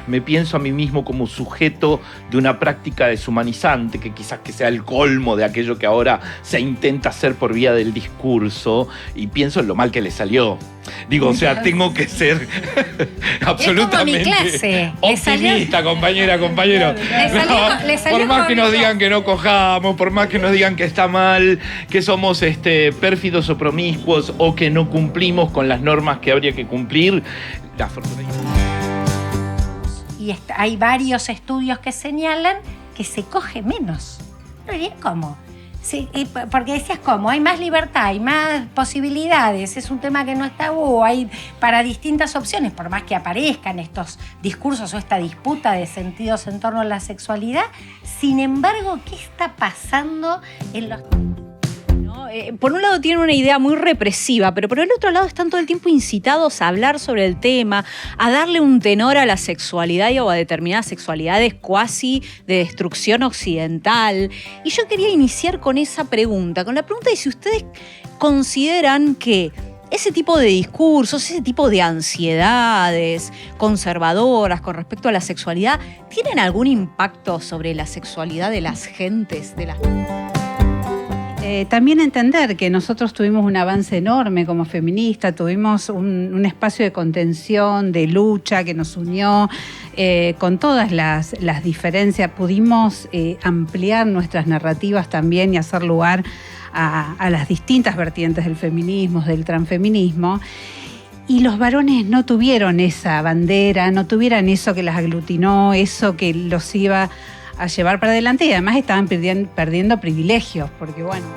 me pienso a mí mismo como sujeto de una práctica deshumanizante, que quizás que sea el colmo de aquello que ahora se intenta hacer por vía del discurso, y pienso en lo mal que le salió. Digo, o sea, tengo que ser absolutamente optimista, compañero. Por más que nos digan que no cojamos, por más que nos digan que está mal, que somos pérfidos o promiscuos, o que no cumplimos con las normas que habría que cumplir, la fortuna. Y hay varios estudios que señalan que se coge menos. No diría cómo. Sí, porque decías cómo, hay más libertad, hay más posibilidades, es un tema que no es tabú, hay para distintas opciones, por más que aparezcan estos discursos o esta disputa de sentidos en torno a la sexualidad. Sin embargo, ¿qué está pasando en los... Por un lado tienen una idea muy represiva, pero por el otro lado están todo el tiempo incitados a hablar sobre el tema, a darle un tenor a la sexualidad o a determinadas sexualidades cuasi de destrucción occidental. Y yo quería iniciar con esa pregunta, con la pregunta de si ustedes consideran que ese tipo de discursos, ese tipo de ansiedades conservadoras con respecto a la sexualidad, ¿tienen algún impacto sobre la sexualidad de las gentes, de las... También entender que nosotros tuvimos un avance enorme como feministas, tuvimos un espacio de contención, de lucha que nos unió con todas las diferencias. Pudimos ampliar nuestras narrativas también y hacer lugar a las distintas vertientes del feminismo, del transfeminismo. Y los varones no tuvieron esa bandera, no tuvieron eso que las aglutinó, eso que los iba a llevar para adelante, y además estaban perdiendo privilegios, porque bueno.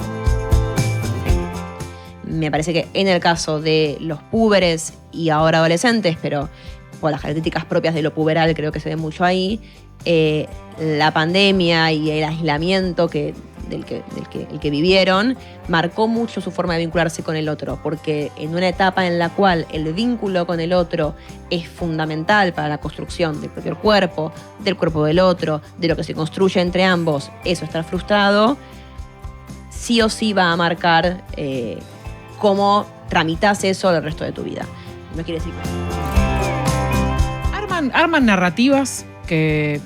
Me parece que en el caso de los púberes y ahora adolescentes, pero por las características propias de lo puberal creo que se ve mucho ahí, la pandemia y el aislamiento el que vivieron marcó mucho su forma de vincularse con el otro, porque en una etapa en la cual el vínculo con el otro es fundamental para la construcción del propio cuerpo, del cuerpo del otro, de lo que se construye entre ambos, eso, estar frustrado, sí o sí va a marcar cómo tramitas eso el resto de tu vida. No quiere decir arman narrativas que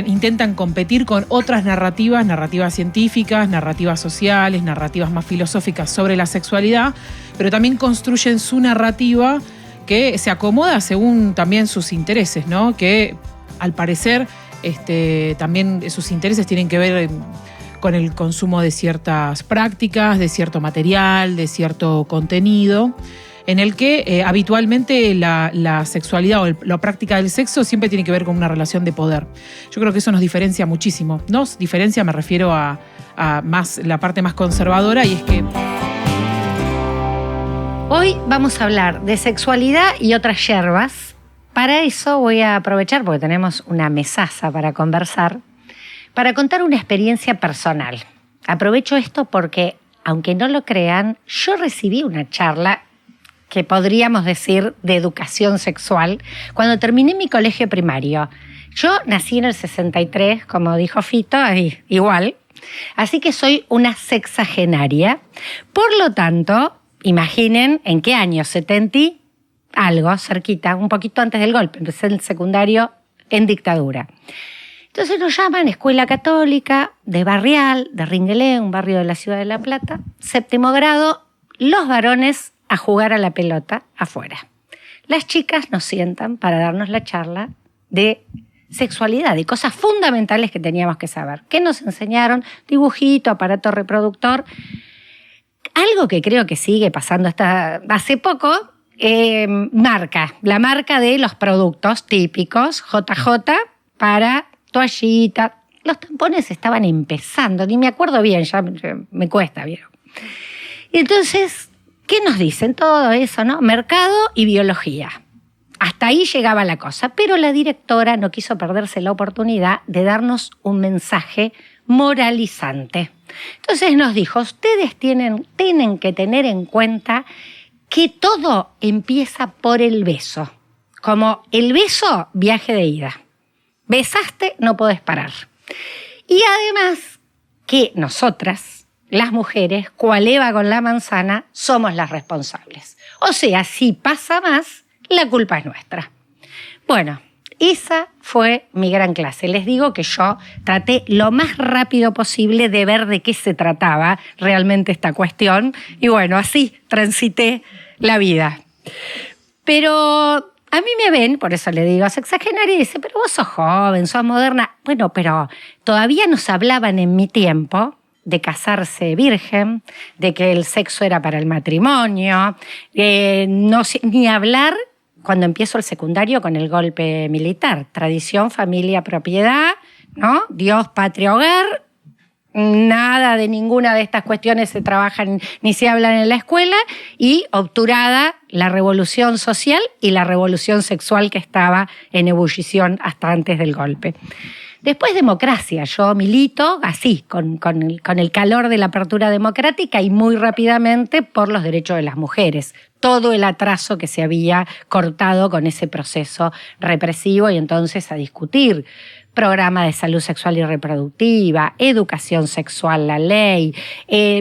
intentan competir con otras narrativas científicas, narrativas sociales, narrativas más filosóficas sobre la sexualidad, pero también construyen su narrativa que se acomoda según también sus intereses, ¿no? Que al parecer también sus intereses tienen que ver con el consumo de ciertas prácticas, de cierto material, de cierto contenido, en el que habitualmente la sexualidad o la práctica del sexo siempre tiene que ver con una relación de poder. Yo creo que eso nos diferencia muchísimo. Nos diferencia, me refiero a más la parte más conservadora, y es que... Hoy vamos a hablar de sexualidad y otras yerbas. Para eso voy a aprovechar, porque tenemos una mesaza para conversar, para contar una experiencia personal. Aprovecho esto porque, aunque no lo crean, yo recibí una charla que podríamos decir de educación sexual cuando terminé mi colegio primario. Yo nací en el 63, como dijo Fito, igual, así que soy una sexagenaria. Por lo tanto, imaginen en qué año, 70 y algo, cerquita, un poquito antes del golpe, empecé el secundario en dictadura. Entonces nos llaman Escuela Católica de Barrial, de Ringuelé, un barrio de la ciudad de La Plata, 7º grado, los varones a jugar a la pelota afuera. Las chicas nos sientan para darnos la charla de sexualidad, de cosas fundamentales que teníamos que saber. ¿Qué nos enseñaron? Dibujito, aparato reproductor. Algo que creo que sigue pasando hasta hace poco, la marca de los productos típicos, JJ, para toallita. Los tampones estaban empezando, ni me acuerdo bien, ya me cuesta bien. Y entonces, ¿qué nos dicen? Todo eso, ¿no? Mercado y biología. Hasta ahí llegaba la cosa, pero la directora no quiso perderse la oportunidad de darnos un mensaje moralizante. Entonces nos dijo, ustedes tienen que tener en cuenta que todo empieza por el beso. Como el beso, viaje de ida. Besaste, no podés parar. Y además que nosotras, las mujeres, cual Eva con la manzana, somos las responsables. O sea, si pasa más, la culpa es nuestra. Bueno, Esa fue mi gran clase. Les digo que yo traté lo más rápido posible de ver de qué se trataba realmente esta cuestión. Y bueno, así transité la vida. Pero a mí me ven, por eso le digo sexagenaria, y dice, pero vos sos joven, sos moderna. Bueno, pero todavía nos hablaban en mi tiempo de casarse virgen, de que el sexo era para el matrimonio, ni hablar cuando empiezo el secundario con el golpe militar. Tradición, familia, propiedad, ¿no? Dios, patria, hogar. Nada de ninguna de estas cuestiones se trabajan ni se hablan en la escuela, y obturada la revolución social y la revolución sexual que estaba en ebullición hasta antes del golpe. Después democracia, yo milito así, con el calor de la apertura democrática y muy rápidamente por los derechos de las mujeres. Todo el atraso que se había cortado con ese proceso represivo, y entonces a discutir programa de salud sexual y reproductiva, educación sexual, la ley,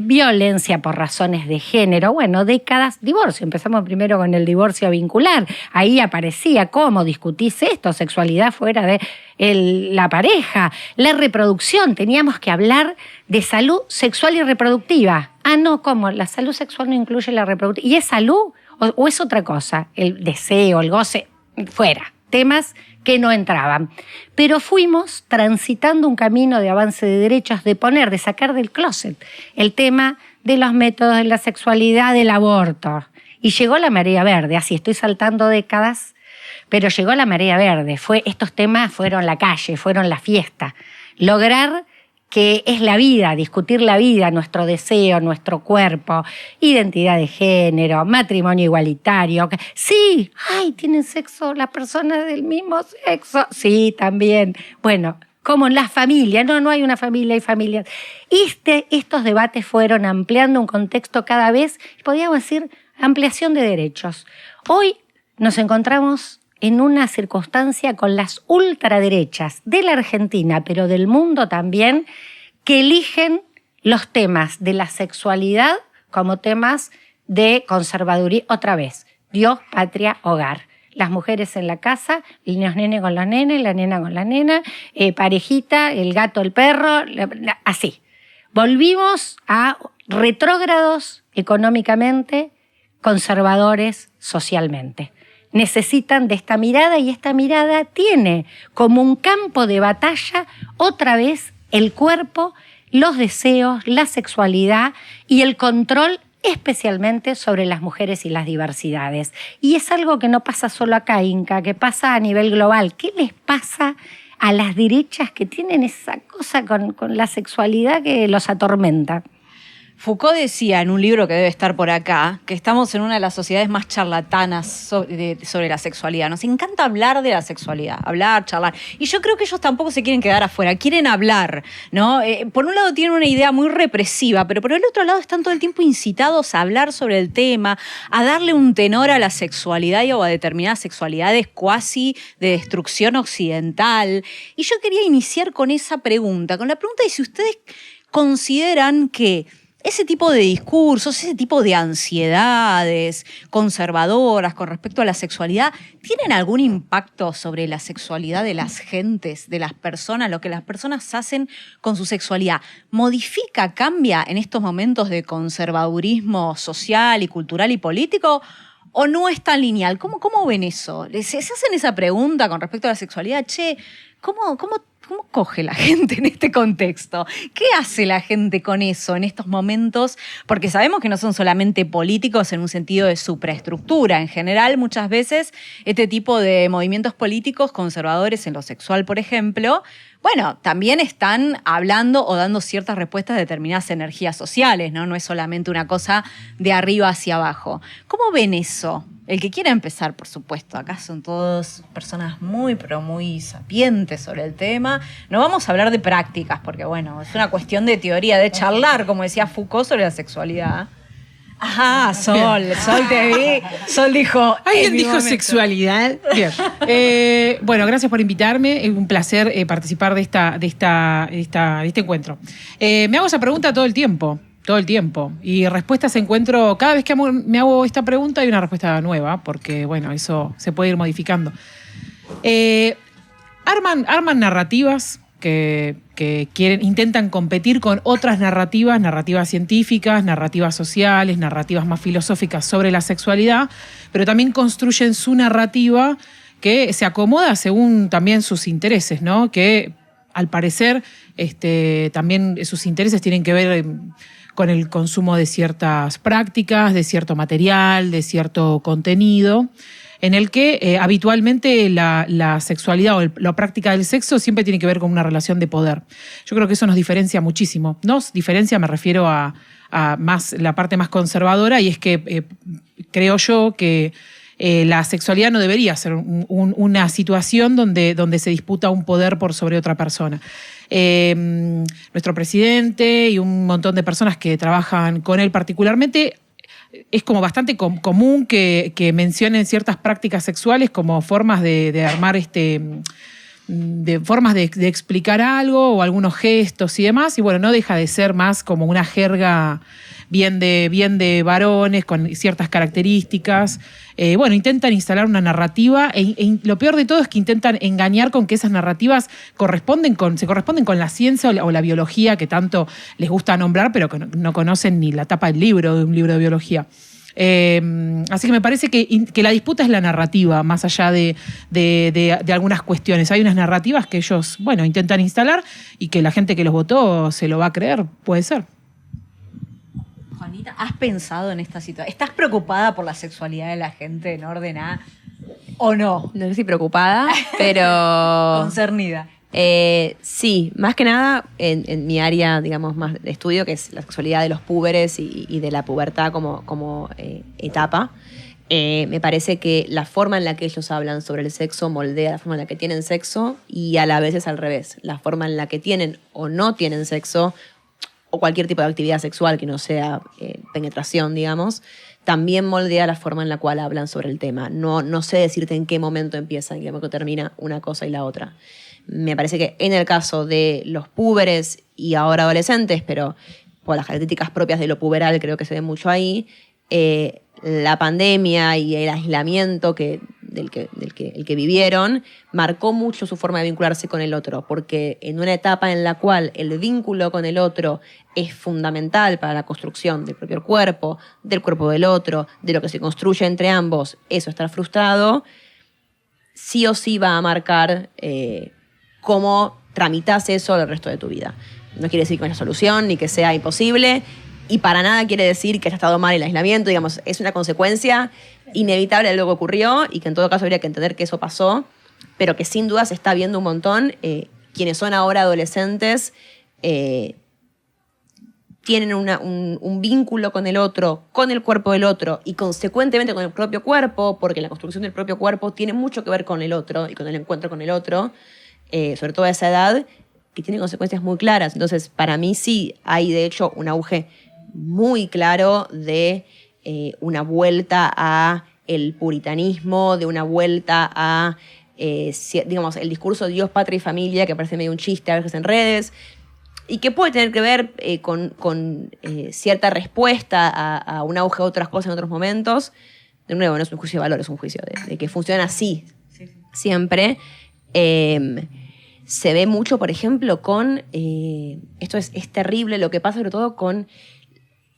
violencia por razones de género, bueno, décadas, divorcio. Empezamos primero con el divorcio vincular. Ahí aparecía cómo discutís esto, sexualidad fuera de la pareja, la reproducción. Teníamos que hablar de salud sexual y reproductiva. Ah, no, ¿cómo? La salud sexual no incluye la reproductiva. ¿Y es salud o es otra cosa? El deseo, el goce, fuera. Temas que no entraban. Pero fuimos transitando un camino de avance de derechos, de sacar del closet el tema de los métodos de la sexualidad, del aborto. Y llegó la marea verde, así estoy saltando décadas, pero llegó la marea verde. Estos temas fueron la calle, fueron la fiesta. Lograr que es la vida, discutir la vida, nuestro deseo, nuestro cuerpo, identidad de género, matrimonio igualitario. Sí, ay, ¿tienen sexo las personas del mismo sexo? Sí, también. Bueno, como en las familias, no hay una familia, hay familias. Estos debates fueron ampliando un contexto cada vez, podríamos decir, ampliación de derechos. Hoy nos encontramos en una circunstancia con las ultraderechas de la Argentina, pero del mundo también, que eligen los temas de la sexualidad como temas de conservaduría. Otra vez, Dios, patria, hogar. Las mujeres en la casa, los nenes con los nenes, la nena con la nena, parejita, el gato, el perro, así. Volvimos a retrógrados económicamente, conservadores socialmente. Necesitan de esta mirada, y esta mirada tiene como un campo de batalla otra vez el cuerpo, los deseos, la sexualidad y el control especialmente sobre las mujeres y las diversidades. Y es algo que no pasa solo acá, Inca, que pasa a nivel global. ¿Qué les pasa a las derechas que tienen esa cosa con la sexualidad que los atormenta? Foucault decía en un libro que debe estar por acá que estamos en una de las sociedades más charlatanas sobre la sexualidad. Nos encanta hablar de la sexualidad, hablar, charlar. Y yo creo que ellos tampoco se quieren quedar afuera, quieren hablar, ¿no? Por un lado tienen una idea muy represiva, pero por el otro lado están todo el tiempo incitados a hablar sobre el tema, a darle un tenor a la sexualidad o a determinadas sexualidades cuasi de destrucción occidental. Y yo quería iniciar con esa pregunta, con la pregunta de si ustedes consideran que ese tipo de discursos, ese tipo de ansiedades conservadoras con respecto a la sexualidad, ¿tienen algún impacto sobre la sexualidad de las gentes, de las personas, lo que las personas hacen con su sexualidad? ¿Modifica, cambia en estos momentos de conservadurismo social y cultural y político? ¿O no es tan lineal? ¿Cómo ven eso? ¿Se hacen esa pregunta con respecto a la sexualidad? Che, ¿cómo coge la gente en este contexto? ¿Qué hace la gente con eso en estos momentos? Porque sabemos que no son solamente políticos en un sentido de supraestructura. En general, muchas veces, este tipo de movimientos políticos conservadores en lo sexual, por ejemplo, bueno, también están hablando o dando ciertas respuestas a determinadas energías sociales, ¿no? No es solamente una cosa de arriba hacia abajo. ¿Cómo ven eso? El que quiera empezar, por supuesto. Acá son todas personas muy, pero muy sapientes sobre el tema. No vamos a hablar de prácticas, porque, bueno, es una cuestión de teoría, de charlar, como decía Foucault, sobre la sexualidad. Ajá, Sol te vi. Sol dijo... ¿Alguien dijo sexualidad? Bien. Bueno, gracias por invitarme. Es un placer participar de este encuentro. Me hago esa pregunta todo el tiempo. Y respuestas encuentro... Cada vez que me hago esta pregunta hay una respuesta nueva, porque, bueno, eso se puede ir modificando. arman narrativas que intentan competir con otras narrativas científicas, narrativas sociales, narrativas más filosóficas sobre la sexualidad, pero también construyen su narrativa que se acomoda según también sus intereses, ¿no? Que al parecer también sus intereses tienen que ver con el consumo de ciertas prácticas, de cierto material, de cierto contenido, en el que habitualmente la sexualidad o la práctica del sexo siempre tiene que ver con una relación de poder. Yo creo que eso nos diferencia muchísimo. Nos diferencia, me refiero a más la parte más conservadora, y es que creo yo que la sexualidad no debería ser una situación donde se disputa un poder por sobre otra persona. Nuestro presidente y un montón de personas que trabajan con él particularmente, es como bastante común que mencionen ciertas prácticas sexuales como formas de armar de formas de explicar algo o algunos gestos y demás, y bueno, no deja de ser más como una jerga bien de varones con ciertas características. Bueno, intentan instalar una narrativa y lo peor de todo es que intentan engañar con que esas narrativas se corresponden con la ciencia o la biología que tanto les gusta nombrar, pero que no conocen ni la tapa del libro, de un libro de biología. Así que me parece que la disputa es la narrativa, más allá de algunas cuestiones. Hay unas narrativas que ellos, bueno, intentan instalar y que la gente que los votó se lo va a creer, puede ser. Juanita, ¿has pensado en esta situación? ¿Estás preocupada por la sexualidad de la gente en orden A o no? No sé si preocupada, pero... Concernida. Sí, más que nada en mi área, digamos, más de estudio, que es la sexualidad de los púberes y de la pubertad como etapa. Me parece que la forma en la que ellos hablan sobre el sexo moldea la forma en la que tienen sexo, y a la vez es al revés. La forma en la que tienen o no tienen sexo, o cualquier tipo de actividad sexual que no sea penetración, digamos, también moldea la forma en la cual hablan sobre el tema. No sé decirte en qué momento empieza y en qué momento termina una cosa y la otra. Me parece que en el caso de los púberes y ahora adolescentes, pero por las características propias de lo puberal creo que se ve mucho ahí, la pandemia y el aislamiento el que vivieron marcó mucho su forma de vincularse con el otro, porque en una etapa en la cual el vínculo con el otro es fundamental para la construcción del propio cuerpo, del cuerpo del otro, de lo que se construye entre ambos, eso, estar frustrado, sí o sí va a marcar cómo tramitas eso el resto de tu vida. No quiere decir que no haya solución ni que sea imposible, y para nada quiere decir que haya estado mal el aislamiento, digamos, es una consecuencia inevitable de lo que ocurrió, y que en todo caso habría que entender que eso pasó, pero que sin duda se está viendo un montón. Quienes son ahora adolescentes tienen un vínculo con el otro, con el cuerpo del otro y consecuentemente con el propio cuerpo, porque la construcción del propio cuerpo tiene mucho que ver con el otro y con el encuentro con el otro, sobre todo a esa edad, que tiene consecuencias muy claras. Entonces, para mí sí hay, de hecho, un auge muy claro de una vuelta a el puritanismo, de una vuelta a, digamos, el discurso de Dios, patria y familia, que parece medio un chiste a veces en redes, y que puede tener que ver con cierta respuesta a un auge de otras cosas en otros momentos. De nuevo, no es un juicio de valor, es un juicio de que funciona así siempre. Se ve mucho, por ejemplo, con... esto es terrible lo que pasa, sobre todo con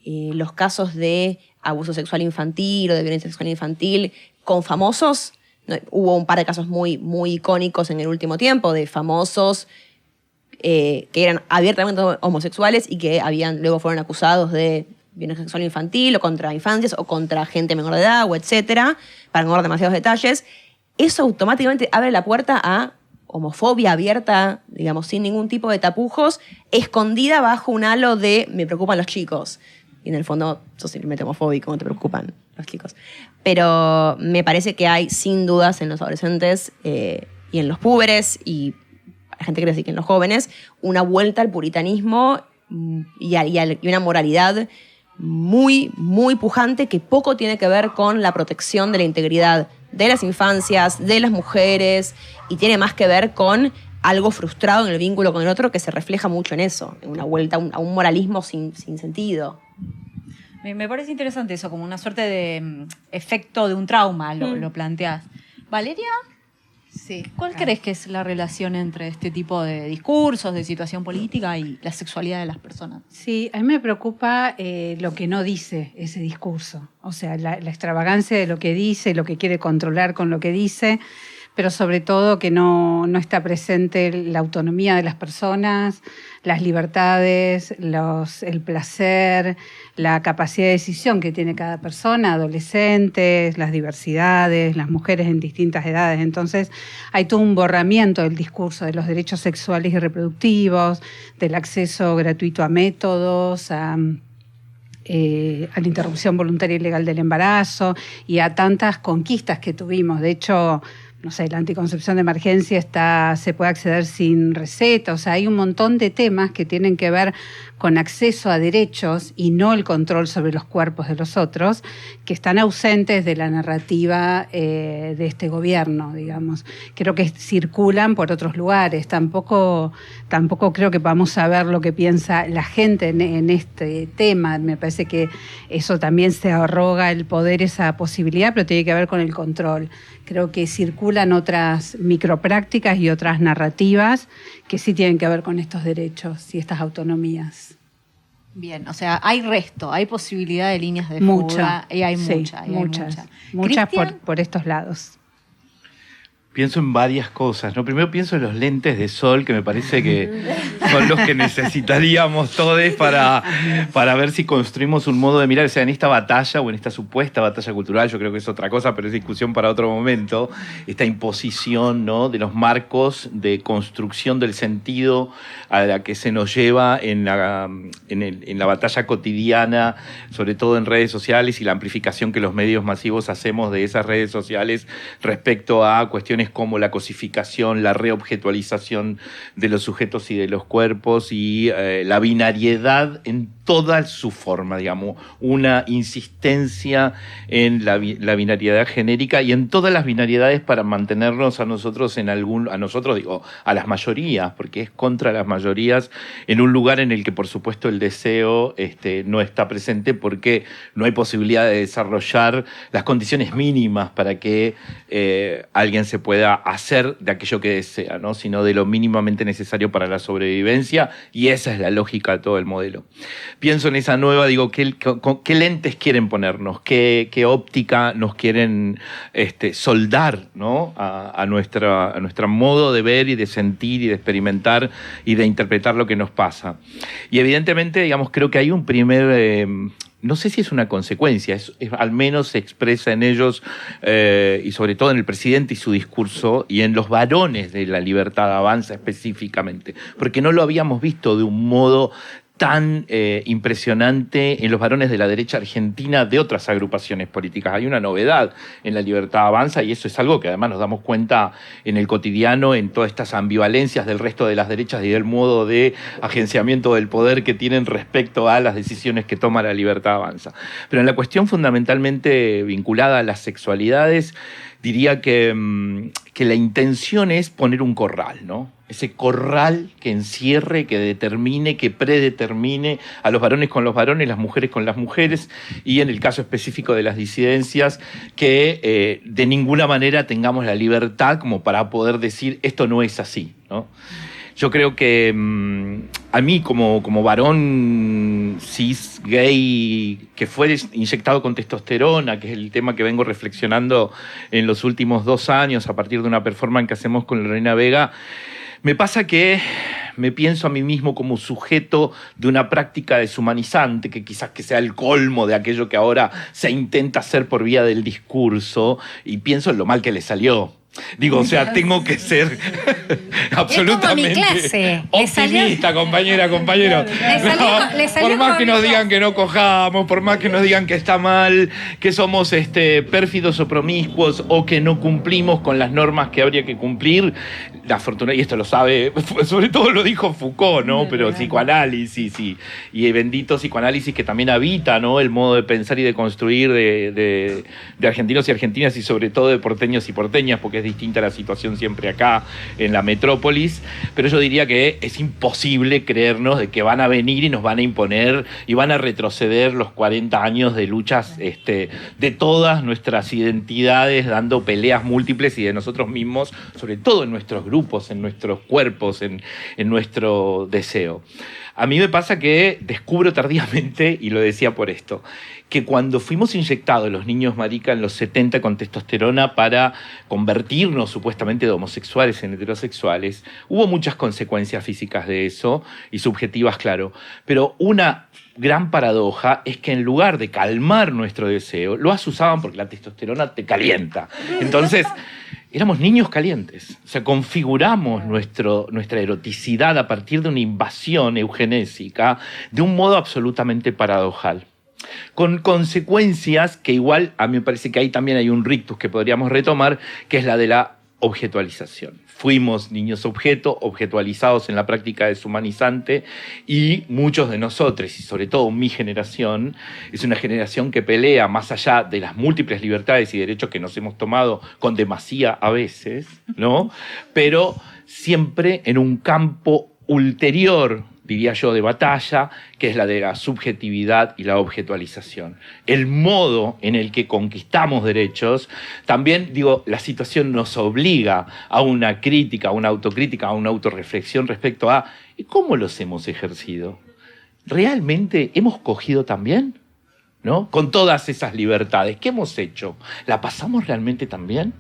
los casos de abuso sexual infantil o de violencia sexual infantil con famosos. No, hubo un par de casos muy, muy icónicos en el último tiempo de famosos que eran abiertamente homosexuales y que luego fueron acusados de violencia sexual infantil o contra infancias o contra gente menor de edad o etcétera, para no dar demasiados detalles. Eso automáticamente abre la puerta a homofobia abierta, digamos, sin ningún tipo de tapujos, escondida bajo un halo de me preocupan los chicos. Y en el fondo sos simplemente homofóbico, no te preocupan los chicos. Pero me parece que hay, sin dudas, en los adolescentes y en los púberes, y la gente quiere decir que en los jóvenes, una vuelta al puritanismo y una moralidad muy, muy pujante que poco tiene que ver con la protección de la integridad de las infancias, de las mujeres, y tiene más que ver con algo frustrado en el vínculo con el otro que se refleja mucho en eso, en una vuelta a un moralismo sin sentido. Me parece interesante eso, como una suerte de efecto de un trauma, lo planteás. Valeria, Sí. ¿Cuál crees que es la relación entre este tipo de discursos, de situación política y la sexualidad de las personas? Sí, a mí me preocupa lo que no dice ese discurso, o sea, la extravagancia de lo que dice, lo que quiere controlar con lo que dice, pero sobre todo que no está presente la autonomía de las personas, las libertades, el placer, la capacidad de decisión que tiene cada persona, adolescentes, las diversidades, las mujeres en distintas edades. Entonces hay todo un borramiento del discurso de los derechos sexuales y reproductivos, del acceso gratuito a métodos, a la interrupción voluntaria y legal del embarazo y a tantas conquistas que tuvimos. De hecho, no sé, la anticoncepción de emergencia se puede acceder sin receta. O sea, hay un montón de temas que tienen que ver con acceso a derechos y no el control sobre los cuerpos de los otros, que están ausentes de la narrativa de este gobierno, digamos. Creo que circulan por otros lugares. Tampoco creo que vamos a ver lo que piensa la gente en este tema. Me parece que eso también se arroga el poder, esa posibilidad, pero tiene que ver con el control. Creo que circulan otras microprácticas y otras narrativas que sí tienen que ver con estos derechos y estas autonomías. Bien, o sea, hay posibilidad de líneas de Mucha, fuga y hay sí, muchas. Muchas Cristian, por estos lados. Pienso en varias cosas, ¿no? Primero pienso en los lentes de sol, que me parece que son los que necesitaríamos todos para ver si construimos un modo de mirar. O sea, en esta batalla o en esta supuesta batalla cultural, yo creo que es otra cosa, pero es discusión para otro momento, esta imposición, ¿no?, de los marcos de construcción del sentido a la que se nos lleva en la batalla cotidiana, sobre todo en redes sociales, y la amplificación que los medios masivos hacemos de esas redes sociales respecto a cuestiones como la cosificación, la reobjetualización de los sujetos y de los cuerpos y la binariedad en toda su forma, digamos, una insistencia en la binariedad genérica y en todas las binariedades para mantenernos a nosotros a las mayorías, porque es contra las mayorías en un lugar en el que por supuesto el deseo no está presente porque no hay posibilidad de desarrollar las condiciones mínimas para que alguien se pueda hacer de aquello que desea, ¿no?, sino de lo mínimamente necesario para la sobrevivencia, y esa es la lógica de todo el modelo. Pienso en esa nueva, digo, ¿qué lentes quieren ponernos? ¿Qué óptica nos quieren soldar, ¿no?, a nuestro modo de ver y de sentir y de experimentar y de interpretar lo que nos pasa? Y evidentemente, digamos, creo que hay un primer... no sé si es una consecuencia, al menos se expresa en ellos y sobre todo en el presidente y su discurso y en los varones de La Libertad Avanza específicamente, porque no lo habíamos visto de un modo tan impresionante en los varones de la derecha argentina de otras agrupaciones políticas. Hay una novedad en La Libertad Avanza y eso es algo que además nos damos cuenta en el cotidiano, en todas estas ambivalencias del resto de las derechas y del modo de agenciamiento del poder que tienen respecto a las decisiones que toma La Libertad Avanza. Pero en la cuestión fundamentalmente vinculada a las sexualidades, diría que la intención es poner un corral, ¿no? Ese corral que encierre, que determine, que predetermine a los varones con los varones, las mujeres con las mujeres, y en el caso específico de las disidencias, que de ninguna manera tengamos la libertad como para poder decir esto no es así, ¿no? Yo creo que a mí como varón cis, gay, que fue inyectado con testosterona, que es el tema que vengo reflexionando en los últimos 2 años a partir de una performance que hacemos con Lorena Vega, me pasa que me pienso a mí mismo como sujeto de una práctica deshumanizante, que quizás que sea el colmo de aquello que ahora se intenta hacer por vía del discurso, y pienso en lo mal que le salió. Digo, o sea, tengo que ser absolutamente optimista, compañero. Le salió por más como que nos digan que no cojamos, por más que nos digan que está mal, que somos pérfidos o promiscuos o que no cumplimos con las normas que habría que cumplir, la fortuna, y esto lo sabe, sobre todo lo dijo Foucault, ¿no? Pero psicoanálisis y bendito psicoanálisis que también habita, ¿no?, el modo de pensar y de construir de argentinos y argentinas y sobre todo de porteños y porteñas, porque es es distinta la situación siempre acá en la metrópolis, pero yo diría que es imposible creernos de que van a venir y nos van a imponer y van a retroceder los 40 años de luchas de todas nuestras identidades, dando peleas múltiples y de nosotros mismos, sobre todo en nuestros grupos, en nuestros cuerpos, en nuestro deseo. A mí me pasa que descubro tardíamente, y lo decía por esto, que cuando fuimos inyectados los niños marica en los 70 con testosterona para convertirnos supuestamente de homosexuales en heterosexuales, hubo muchas consecuencias físicas de eso y subjetivas, claro. Pero una gran paradoja es que en lugar de calmar nuestro deseo, lo usaban porque la testosterona te calienta. Entonces, éramos niños calientes. O sea, configuramos nuestra eroticidad a partir de una invasión eugenésica de un modo absolutamente paradojal. Con consecuencias que igual, a mí me parece que ahí también hay un rictus que podríamos retomar, que es la de la objetualización. Fuimos niños objeto, objetualizados en la práctica deshumanizante, y muchos de nosotros, y sobre todo mi generación, es una generación que pelea más allá de las múltiples libertades y derechos que nos hemos tomado con demasía a veces, ¿no? Pero siempre en un campo ulterior, diría yo, de batalla, que es la de la subjetividad y la objetualización. El modo en el que conquistamos derechos, también, digo, la situación nos obliga a una crítica, a una autocrítica, a una autorreflexión respecto a cómo los hemos ejercido. ¿Realmente hemos cogido también? ¿No? Con todas esas libertades, ¿qué hemos hecho? ¿La pasamos realmente también?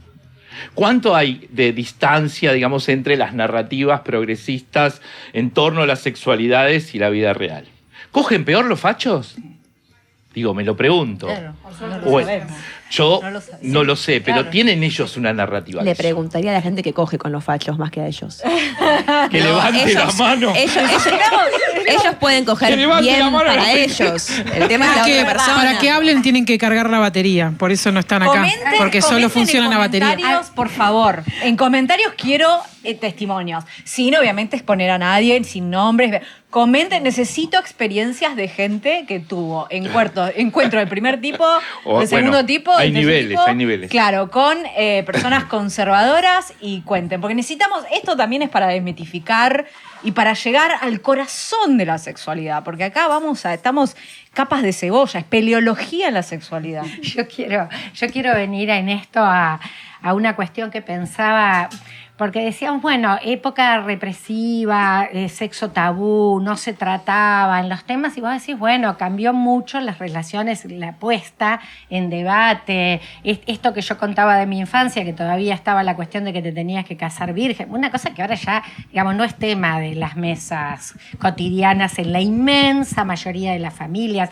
¿Cuánto hay de distancia, digamos, entre las narrativas progresistas en torno a las sexualidades y la vida real? ¿Cogen peor los fachos? Digo, me lo pregunto. Claro, yo No lo sé. no lo sé, pero Claro. ¿tienen ellos una narrativa? de Le eso? preguntaría a la gente que coge con los fachos más que a ellos. Que levante la mano. Ellos pueden Que coger levante la bien mano para la gente. ellos. El tema es la otra persona. Para que hablen tienen que cargar la batería, por eso no están acá, porque solo funcionan a batería. Comentarios, por favor. En comentarios quiero testimonios. Sin obviamente exponer a nadie, sin nombres. Comenten, necesito experiencias de gente que tuvo encuentro del primer tipo, O, del segundo bueno, tipo, hay del tercer niveles, tipo. hay niveles. Claro, con personas conservadoras, y cuenten. Porque necesitamos, esto también es para desmitificar y para llegar al corazón de la sexualidad. Porque acá estamos capas de cebolla, espeleología en la sexualidad. Yo quiero venir en esto a una cuestión que pensaba, porque decíamos, bueno, época represiva, sexo tabú, no se trataba en los temas, y vos decís, bueno, cambió mucho las relaciones, la puesta en debate, esto que yo contaba de mi infancia, que todavía estaba la cuestión de que te tenías que casar virgen, una cosa que ahora ya, digamos, no es tema de las mesas cotidianas en la inmensa mayoría de las familias.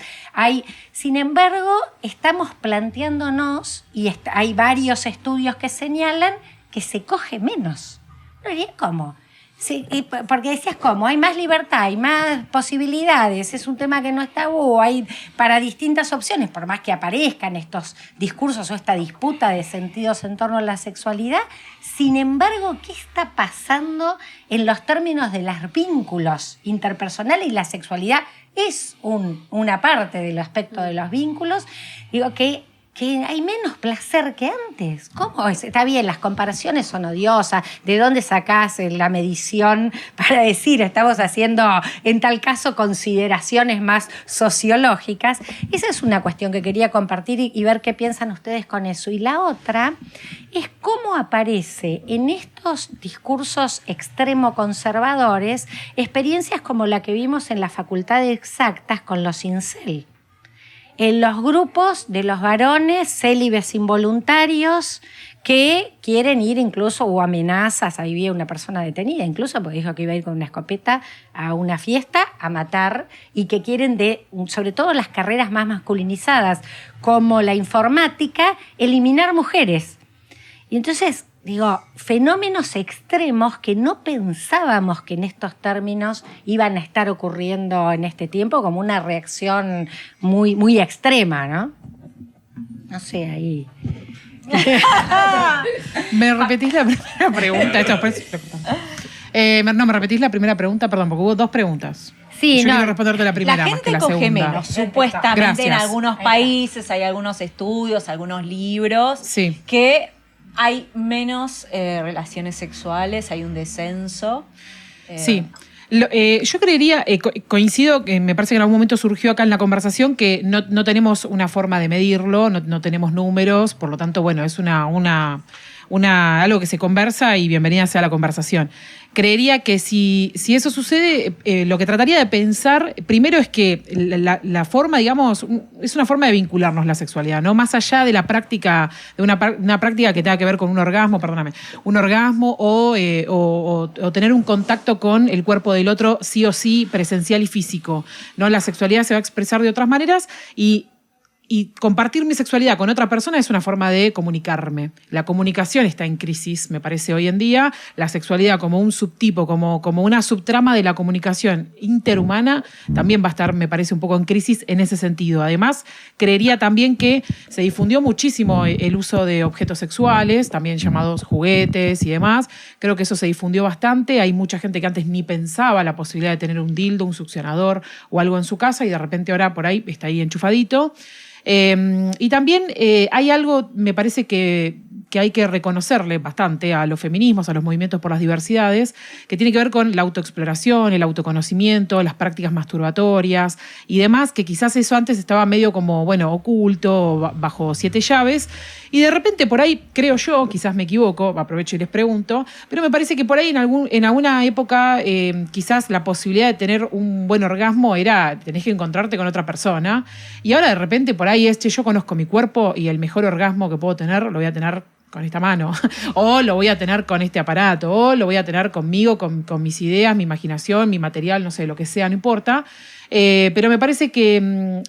Sin embargo, estamos planteándonos, y hay varios estudios que señalan que se coge menos. No diría cómo. Sí, porque decías cómo, hay más libertad, hay más posibilidades, es un tema que no es tabú, hay para distintas opciones, por más que aparezcan estos discursos o esta disputa de sentidos en torno a la sexualidad. Sin embargo, ¿qué está pasando en los términos de los vínculos interpersonales? Y la sexualidad es una parte del aspecto de los vínculos. Digo que hay menos placer que antes. ¿Cómo es? Está bien, las comparaciones son odiosas. ¿De dónde sacás la medición para decir estamos haciendo, en tal caso, consideraciones más sociológicas? Esa es una cuestión que quería compartir y ver qué piensan ustedes con eso. Y la otra es cómo aparece en estos discursos extremo conservadores experiencias como la que vimos en la Facultad de Exactas con los incel. En los grupos de los varones célibes involuntarios que quieren ir incluso, o amenazas, ahí había una persona detenida incluso porque dijo que iba a ir con una escopeta a una fiesta a matar, y que quieren, sobre todo las carreras más masculinizadas como la informática, eliminar mujeres. Y entonces, digo, fenómenos extremos que no pensábamos que en estos términos iban a estar ocurriendo en este tiempo, como una reacción muy, muy extrema, ¿no? No sé, ahí. ¿Me repetís la primera pregunta? Me repetís la primera pregunta, perdón, porque hubo dos preguntas. Sí, Yo no. quiero responderte la primera La más que gente la coge segunda. menos, supuestamente. Gracias. En algunos países hay algunos estudios, algunos libros Sí. que hay menos relaciones sexuales, hay un descenso. Sí. Yo creería, coincido, que me parece que en algún momento surgió acá en la conversación que no tenemos una forma de medirlo, no tenemos números, por lo tanto, bueno, es algo que se conversa y bienvenida sea la conversación. Creería que si eso sucede, lo que trataría de pensar primero es que la forma, digamos, es una forma de vincularnos la sexualidad, ¿no? Más allá de la práctica, de una práctica que tenga que ver con un orgasmo o tener un contacto con el cuerpo del otro sí o sí, presencial y físico, ¿no? La sexualidad se va a expresar de otras maneras y compartir mi sexualidad con otra persona es una forma de comunicarme. La comunicación está en crisis, me parece, hoy en día. La sexualidad como un subtipo, como una subtrama de la comunicación interhumana, también va a estar, me parece, un poco en crisis en ese sentido. Además, creería también que se difundió muchísimo el uso de objetos sexuales, también llamados juguetes y demás. Creo que eso se difundió bastante. Hay mucha gente que antes ni pensaba la posibilidad de tener un dildo, un succionador o algo en su casa y de repente ahora por ahí está ahí enchufadito. Y también hay algo, me parece que hay que reconocerle bastante a los feminismos, a los movimientos por las diversidades, que tiene que ver con la autoexploración, el autoconocimiento, las prácticas masturbatorias y demás, que quizás eso antes estaba medio como, bueno, oculto, bajo 7 llaves, y de repente por ahí, creo yo, quizás me equivoco, aprovecho y les pregunto, pero me parece que por ahí en alguna época quizás la posibilidad de tener un buen orgasmo era, tenés que encontrarte con otra persona, y ahora de repente por ahí yo conozco mi cuerpo y el mejor orgasmo que puedo tener lo voy a tener con esta mano, o lo voy a tener con este aparato, o lo voy a tener conmigo, con mis ideas, mi imaginación, mi material, no sé, lo que sea, no importa. Pero me parece que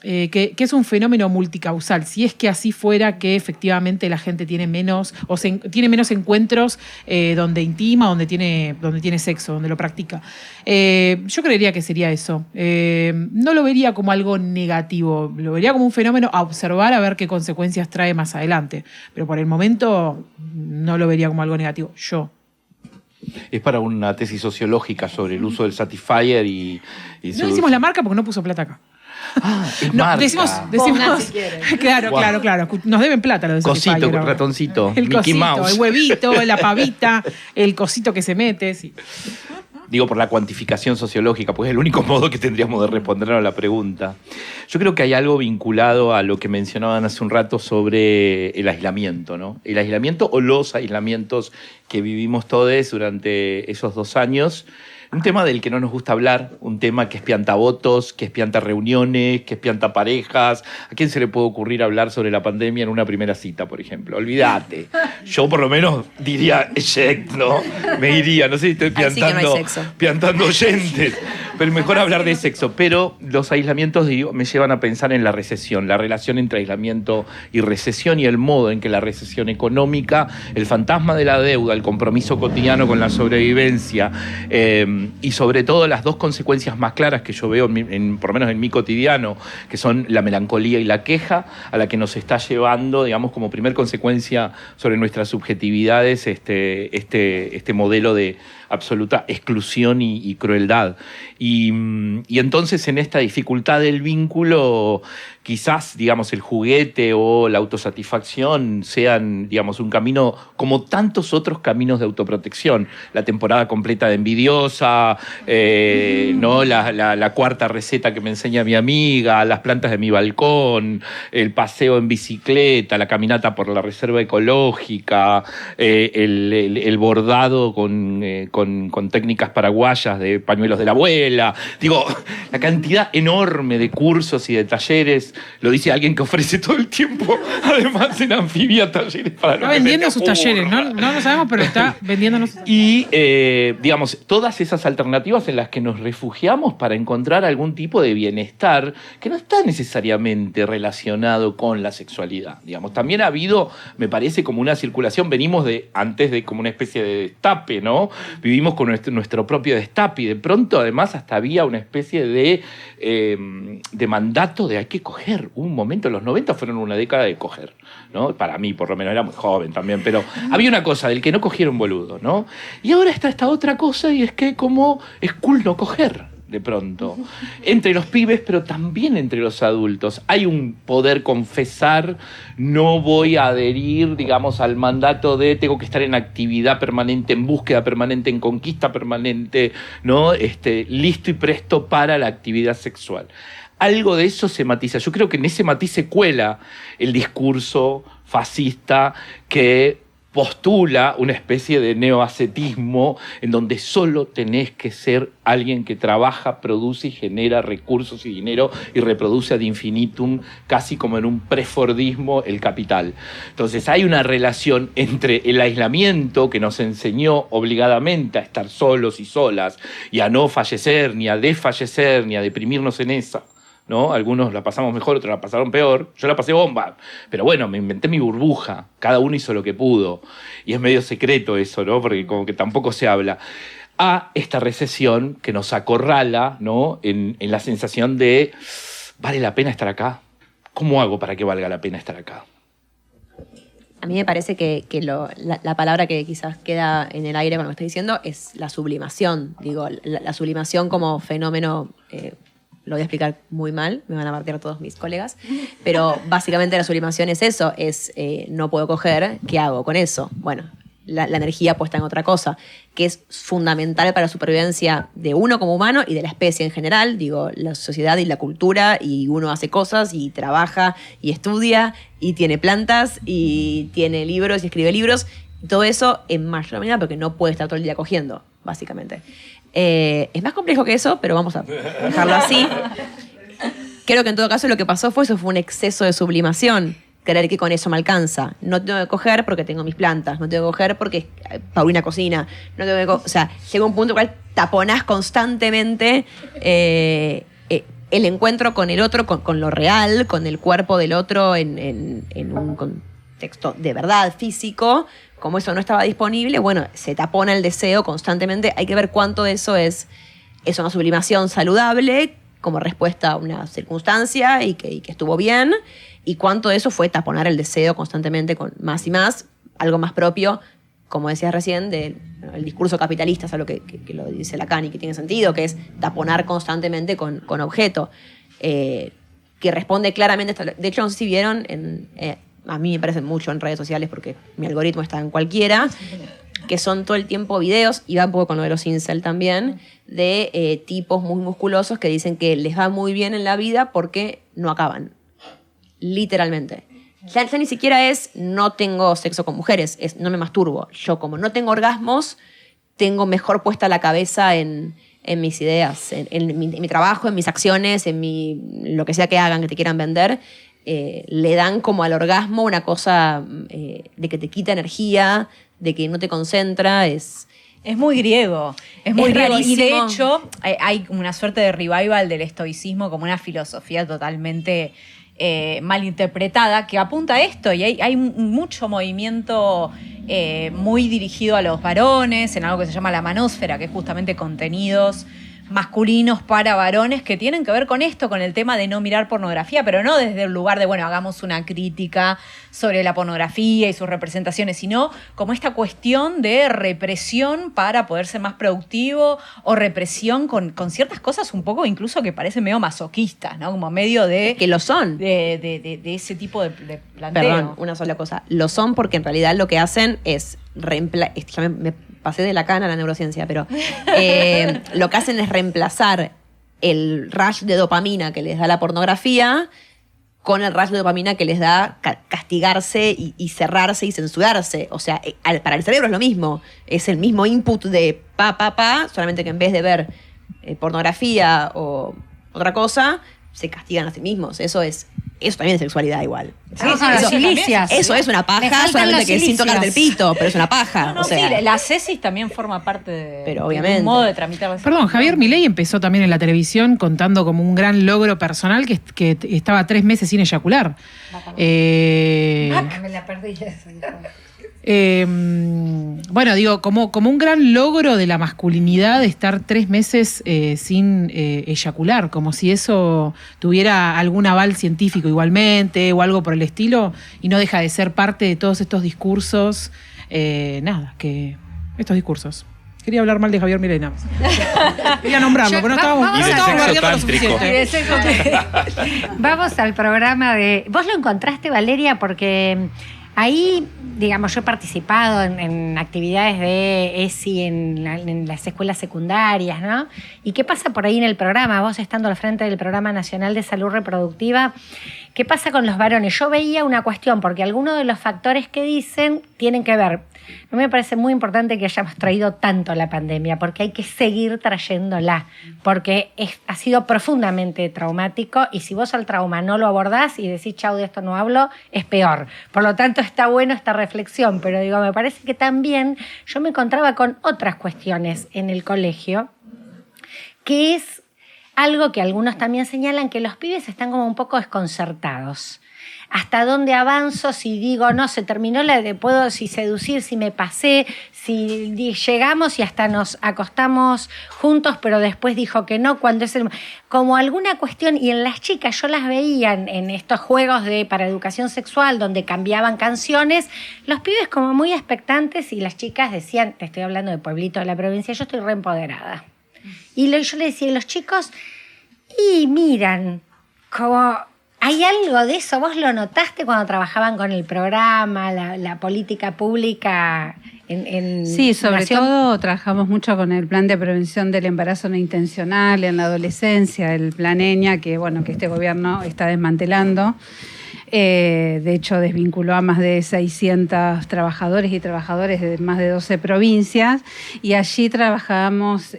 es un fenómeno multicausal. Si es que así fuera, que efectivamente la gente tiene menos encuentros donde intima, donde tiene sexo, donde lo practica. Yo creería que sería eso. No lo vería como algo negativo, lo vería como un fenómeno a observar, a ver qué consecuencias trae más adelante. Pero por el momento no lo vería como algo negativo. Yo. Es para una tesis sociológica sobre el uso del Satisfyer y no decimos la marca porque no puso plata acá. Es No, marca. decimos claro, Wow. claro. Nos deben plata lo de Cosito, Satisfyer, ¿no? ratoncito, El Mickey cosito, Mouse. el huevito, la pavita, el cosito que se mete, sí. Digo, por la cuantificación sociológica, pues es el único modo que tendríamos de respondernos a la pregunta. Yo creo que hay algo vinculado a lo que mencionaban hace un rato sobre el aislamiento, ¿no? El aislamiento o los aislamientos que vivimos todos durante esos 2 años. Un tema del que no nos gusta hablar, un tema que espianta votos, que espianta reuniones, que espianta parejas. ¿A quién se le puede ocurrir hablar sobre la pandemia en una primera cita, por ejemplo? Olvídate. Yo por lo menos diría eject, ¿no? Me iría, no sé si estoy Así que no hay sexo. piantando oyentes. Pero mejor hablar de sexo. Pero los aislamientos, digo, me llevan a pensar en la recesión, la relación entre aislamiento y recesión y el modo en que la recesión económica, el fantasma de la deuda, el compromiso cotidiano con la sobrevivencia, y sobre todo las 2 consecuencias más claras que yo veo, por lo menos en mi cotidiano, que son la melancolía y la queja, a la que nos está llevando, digamos, como primer consecuencia sobre nuestras subjetividades, este modelo de absoluta exclusión y crueldad. Y entonces en esta dificultad del vínculo, quizás, digamos, el juguete o la autosatisfacción sean, digamos, un camino como tantos otros caminos de autoprotección. La temporada completa de Envidiosa, ¿no? La 4ª receta que me enseña mi amiga, las plantas de mi balcón, el paseo en bicicleta, la caminata por la reserva ecológica, el bordado con técnicas paraguayas de pañuelos de la abuela. Digo, la cantidad enorme de cursos y de talleres. Lo dice alguien que ofrece todo el tiempo, además en Anfibia, talleres para Está vendiendo sus talleres, no lo sabemos, pero está vendiéndonos sus talleres. Y, digamos, todas esas alternativas en las que nos refugiamos para encontrar algún tipo de bienestar que no está necesariamente relacionado con la sexualidad. Digamos, también ha habido, me parece, como una circulación, venimos antes de como una especie de destape, ¿no? Vivimos con nuestro propio destape y de pronto, además, hasta había una especie de mandato de hay que coger. Un momento, los 90 fueron una década de coger, ¿no? Para mí, por lo menos, era muy joven también, pero había una cosa del que no cogieron boludo, ¿no? Y ahora está esta otra cosa y es que como es cool no coger. de pronto. Entre los pibes, pero también entre los adultos. Hay un poder confesar, no voy a adherir, digamos, al mandato de tengo que estar en actividad permanente, en búsqueda permanente, en conquista permanente, ¿no? Listo y presto para la actividad sexual. Algo de eso se matiza. Yo creo que en ese matiz se cuela el discurso fascista que postula una especie de neoascetismo en donde solo tenés que ser alguien que trabaja, produce y genera recursos y dinero y reproduce ad infinitum, casi como en un prefordismo, el capital. Entonces hay una relación entre el aislamiento que nos enseñó obligadamente a estar solos y solas y a no fallecer, ni a desfallecer, ni a deprimirnos en esa, ¿no? Algunos la pasamos mejor, otros la pasaron peor. Yo la pasé bomba. Pero bueno, me inventé mi burbuja. Cada uno hizo lo que pudo. Y es medio secreto eso, ¿no? Porque como que tampoco se habla. A esta recesión que nos acorrala, ¿no? En la sensación de, ¿vale la pena estar acá? ¿Cómo hago para que valga la pena estar acá? A mí me parece que la palabra que quizás queda en el aire cuando me estás diciendo es la sublimación. Digo, la sublimación como fenómeno... lo voy a explicar muy mal, me van a bardear todos mis colegas, pero básicamente la sublimación es eso, es no puedo coger, ¿qué hago con eso? Bueno, la energía puesta en otra cosa, que es fundamental para la supervivencia de uno como humano y de la especie en general, digo, la sociedad y la cultura, y uno hace cosas y trabaja y estudia y tiene plantas y tiene libros y escribe libros, y todo eso en mayor medida porque no puede estar todo el día cogiendo, básicamente. Es más complejo que eso, pero vamos a dejarlo así. Creo que en todo caso lo que pasó fue un exceso de sublimación. Creer que con eso me alcanza. No tengo que coger porque tengo mis plantas. No tengo que coger porque Paulina cocina. No tengo que o sea, llega un punto en el cual taponás constantemente el encuentro con el otro, con lo real, con el cuerpo del otro en un contexto de verdad físico. Como eso no estaba disponible, bueno, se tapona el deseo constantemente. Hay que ver cuánto de eso es una sublimación saludable como respuesta a una circunstancia y que estuvo bien, y cuánto de eso fue taponar el deseo constantemente con más y más, algo más propio, como decías recién, del discurso capitalista, es algo que lo dice Lacan y que tiene sentido, que es taponar constantemente con objeto, que responde claramente. De hecho, no sé si vieron a mí me parecen mucho en redes sociales porque mi algoritmo está en cualquiera, que son todo el tiempo videos, y va un poco con lo de los incel también, de tipos muy musculosos que dicen que les va muy bien en la vida porque no acaban. Literalmente. Ya ni siquiera es no tengo sexo con mujeres, es no me masturbo. Yo como no tengo orgasmos, tengo mejor puesta la cabeza en mis ideas, en mi trabajo, en mis acciones, en lo que sea que hagan, que te quieran vender. Le dan como al orgasmo una cosa de que te quita energía, de que no te concentra, es muy griego, es muy griego. Y de rarísimo. hecho hay una suerte de revival del estoicismo como una filosofía totalmente malinterpretada que apunta a esto, y hay mucho movimiento muy dirigido a los varones en algo que se llama la manósfera, que es justamente contenidos masculinos para varones que tienen que ver con esto, con el tema de no mirar pornografía, pero no desde el lugar de, bueno, hagamos una crítica sobre la pornografía y sus representaciones, sino como esta cuestión de represión para poder ser más productivo, o represión con ciertas cosas un poco incluso que parecen medio masoquistas, ¿no? Como medio de... que lo son. De ese tipo de planteo. Perdón, una sola cosa. Lo son porque en realidad lo que hacen es ya me pasé de Lacan a la neurociencia, pero lo que hacen es reemplazar el rush de dopamina que les da la pornografía con el rush de dopamina que les da castigarse y cerrarse y censurarse. O sea, para el cerebro es lo mismo. Es el mismo input de solamente que en vez de ver pornografía o otra cosa, se castigan a sí mismos. Eso también es sexualidad igual. Las silicias. Eso es una Me paja, faltan solamente las que sin silicias. tocarte el pito, pero es una paja. No, o sea, sí, la cesis también forma parte Pero de obviamente. un modo de tramitar. Perdón, Javier Milei empezó también en la televisión contando como un gran logro personal que estaba 3 meses sin eyacular. Me la perdí esa. Bueno, digo, como un gran logro de la masculinidad de estar 3 meses sin eyacular, como si eso tuviera algún aval científico igualmente o algo por el estilo, y no deja de ser parte de todos estos discursos, estos discursos. Quería hablar mal de Javier Milei. Quería nombrarlo, pero no estábamos Y de sexo tántrico. Vamos al programa de... ¿Vos lo encontraste, Valeria? Porque ahí, digamos, yo he participado en actividades de ESI en las escuelas secundarias, ¿no? ¿Y qué pasa por ahí en el programa? Vos estando al frente del Programa Nacional de Salud Reproductiva, ¿qué pasa con los varones? Yo veía una cuestión, porque algunos de los factores que dicen tienen que ver... A mí me parece muy importante que hayamos traído tanto la pandemia, porque hay que seguir trayéndola, porque ha sido profundamente traumático, y si vos al trauma no lo abordás y decís, chau, de esto no hablo, es peor. Por lo tanto, está bueno esta reflexión, pero digo, me parece que también yo me encontraba con otras cuestiones en el colegio, que es algo que algunos también señalan, que los pibes están como un poco desconcertados. ¿Hasta dónde avanzo? Si digo, no, se terminó puedo si seducir, si me pasé, si llegamos y hasta nos acostamos juntos, pero después dijo que no, cuando es como alguna cuestión. Y en las chicas yo las veía en estos juegos para educación sexual, donde cambiaban canciones, los pibes como muy expectantes, y las chicas decían, te estoy hablando de pueblito de la provincia, yo estoy reempoderada. Y yo le decía a los chicos, y miran, como... ¿Hay algo de eso? ¿Vos lo notaste cuando trabajaban con el programa, la política pública en Sí, sobre Nación? todo trabajamos mucho con el plan de prevención del embarazo no intencional en la adolescencia, el plan EñA, que este gobierno está desmantelando. De hecho, desvinculó a más de 600 trabajadores y trabajadoras de más de 12 provincias, y allí trabajábamos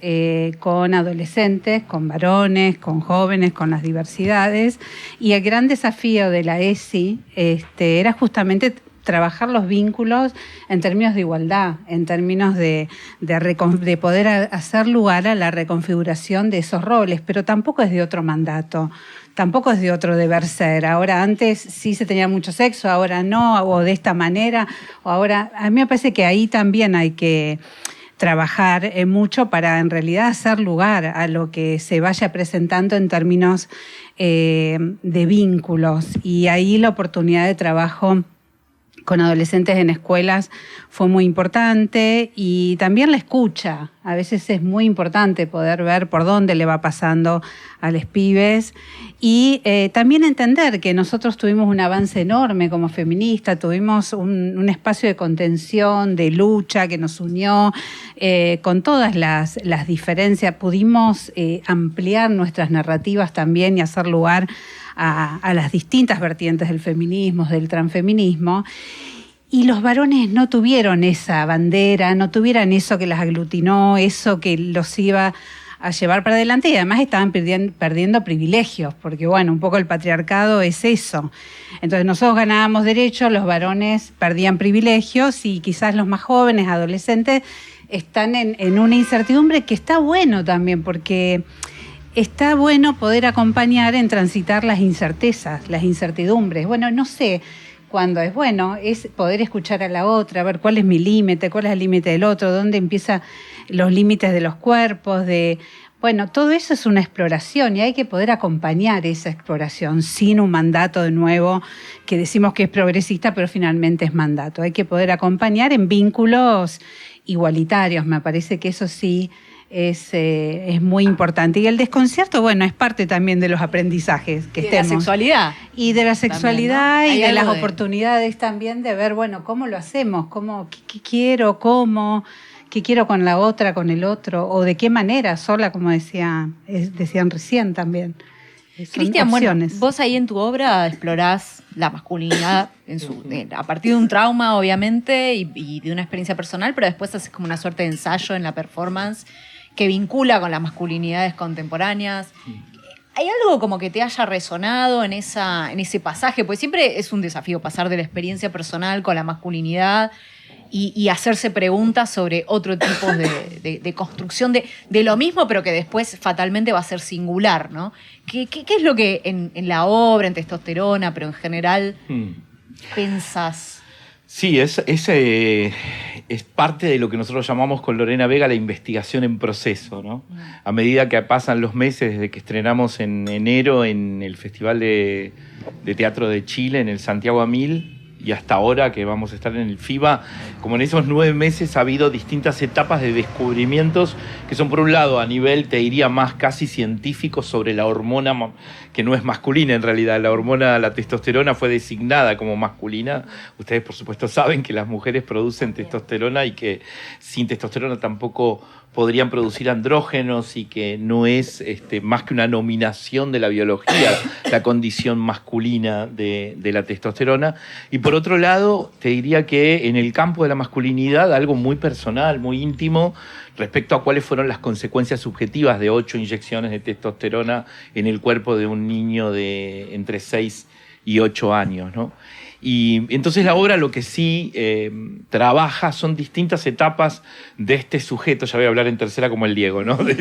con adolescentes, con varones, con jóvenes, con las diversidades, y el gran desafío de la ESI era justamente trabajar los vínculos en términos de igualdad, en términos de poder hacer lugar a la reconfiguración de esos roles, pero tampoco es de otro mandato, tampoco es de otro deber ser. Ahora, antes sí se tenía mucho sexo, ahora no, o de esta manera, o ahora... A mí me parece que ahí también hay que trabajar mucho para en realidad hacer lugar a lo que se vaya presentando en términos de vínculos, y ahí la oportunidad de trabajo con adolescentes en escuelas fue muy importante, y también la escucha. A veces es muy importante poder ver por dónde le va pasando a los pibes, y también entender que nosotros tuvimos un avance enorme como feministas, tuvimos un espacio de contención, de lucha que nos unió con todas las diferencias. Pudimos ampliar nuestras narrativas también y hacer lugar a las distintas vertientes del feminismo, del transfeminismo. Y los varones no tuvieron esa bandera, no tuvieron eso que las aglutinó, eso que los iba a llevar para adelante, y además estaban perdiendo privilegios, porque un poco el patriarcado es eso. Entonces nosotros ganábamos derechos, los varones perdían privilegios, y quizás los más jóvenes, adolescentes, están en una incertidumbre que está bueno también, porque... Está bueno poder acompañar en transitar las incertezas, las incertidumbres. No sé cuándo es bueno, es poder escuchar a la otra, ver cuál es mi límite, cuál es el límite del otro, dónde empiezan los límites de los cuerpos, todo eso es una exploración, y hay que poder acompañar esa exploración sin un mandato de nuevo que decimos que es progresista, pero finalmente es mandato. Hay que poder acompañar en vínculos igualitarios, me parece que eso sí es muy importante. Y el desconcierto, es parte también de los aprendizajes que de la sexualidad. Y de la sexualidad también, ¿no? Y de las oportunidades también de ver, cómo lo hacemos, qué quiero, qué quiero con la otra, con el otro, o de qué manera, sola, como decían recién también. Cristian, vos ahí en tu obra explorás la masculinidad a partir de un trauma, obviamente, y de una experiencia personal, pero después haces como una suerte de ensayo en la performance que vincula con las masculinidades contemporáneas. ¿Hay algo como que te haya resonado en ese pasaje? Porque siempre es un desafío pasar de la experiencia personal con la masculinidad y hacerse preguntas sobre otro tipo de construcción de lo mismo, pero que después fatalmente va a ser singular, ¿no? ¿Qué es lo que en la obra, en Testosterona, pero en general, pensás? Sí, es parte de lo que nosotros llamamos con Lorena Vega la investigación en proceso, ¿no? A medida que pasan los meses desde que estrenamos en enero en el Festival de Teatro de Chile, en el Santiago a 1000, y hasta ahora que vamos a estar en el FIBA, como en esos 9 meses ha habido distintas etapas de descubrimientos que son por un lado a nivel, te diría, más casi científico sobre la hormona que no es masculina en realidad. La hormona, la testosterona, fue designada como masculina. Ustedes por supuesto saben que las mujeres producen testosterona y que sin testosterona tampoco podrían producir andrógenos y que no es más que una nominación de la biología, la condición masculina de la testosterona. Y por otro lado, te diría que en el campo de la masculinidad, algo muy personal, muy íntimo, respecto a cuáles fueron las consecuencias subjetivas de 8 inyecciones de testosterona en el cuerpo de un niño de entre 6 y 8 años, ¿no? Y entonces la obra lo que sí trabaja son distintas etapas de este sujeto, ya voy a hablar en tercera como el Diego, ¿no? De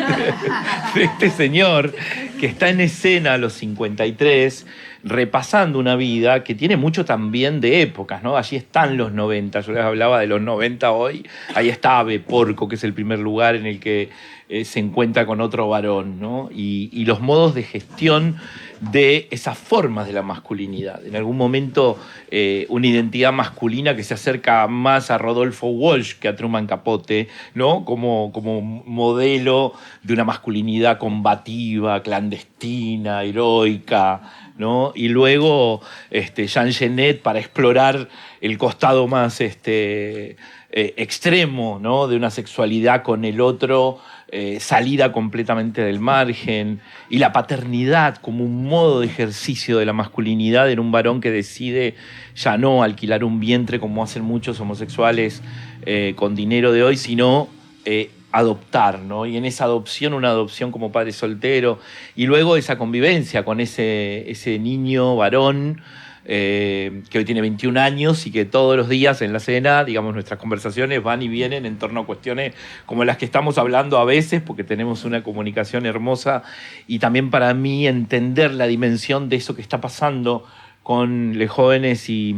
este señor que está en escena a los 53, repasando una vida que tiene mucho también de épocas, ¿no? Allí están los 90, yo les hablaba de los 90 hoy, ahí está Ave Porco, que es el primer lugar en el que se encuentra con otro varón, ¿no? Y los modos de gestión de esas formas de la masculinidad. En algún momento una identidad masculina que se acerca más a Rodolfo Walsh que a Truman Capote, ¿no? Como modelo de una masculinidad combativa, clandestina, heroica, ¿no? Y luego Jean Genet para explorar el costado más extremo, ¿no? De una sexualidad con el otro, salida completamente del margen, y la paternidad como un modo de ejercicio de la masculinidad en un varón que decide ya no alquilar un vientre como hacen muchos homosexuales con dinero de hoy, sino adoptar, ¿no? Y en esa adopción, una adopción como padre soltero, y luego esa convivencia con ese niño varón que hoy tiene 21 años y que todos los días en la cena, digamos, nuestras conversaciones van y vienen en torno a cuestiones como las que estamos hablando a veces, porque tenemos una comunicación hermosa, y también para mí entender la dimensión de eso que está pasando con los jóvenes y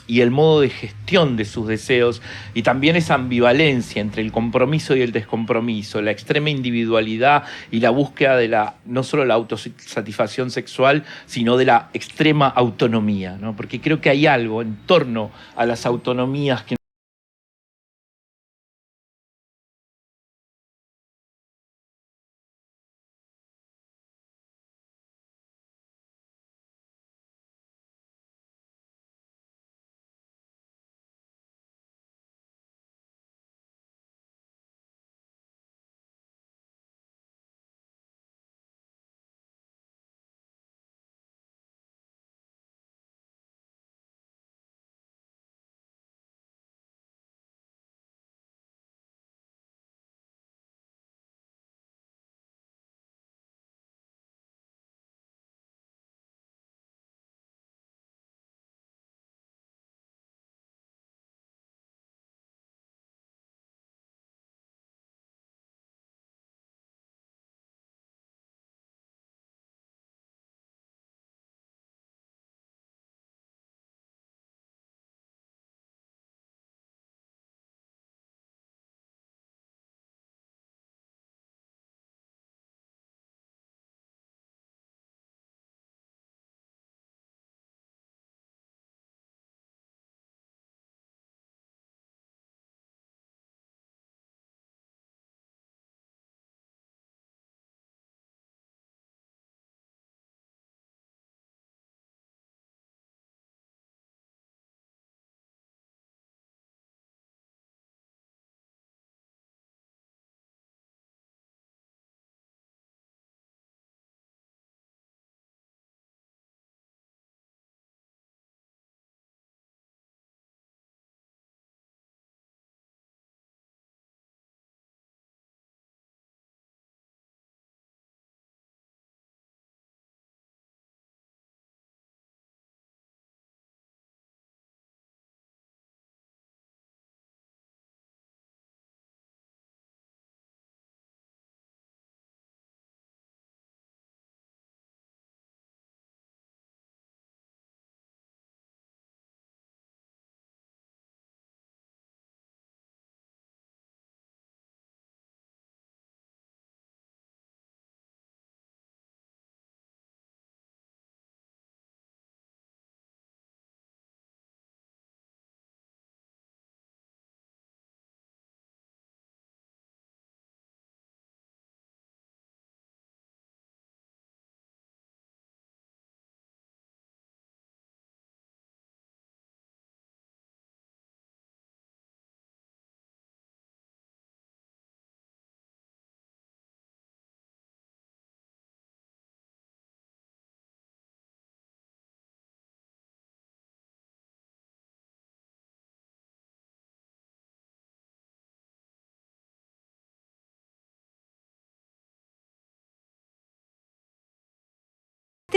el modo de gestión de sus deseos, y también esa ambivalencia entre el compromiso y el descompromiso, la extrema individualidad y la búsqueda de no solo la autosatisfacción sexual, sino de la extrema autonomía, ¿no? Porque creo que hay algo en torno a las autonomías que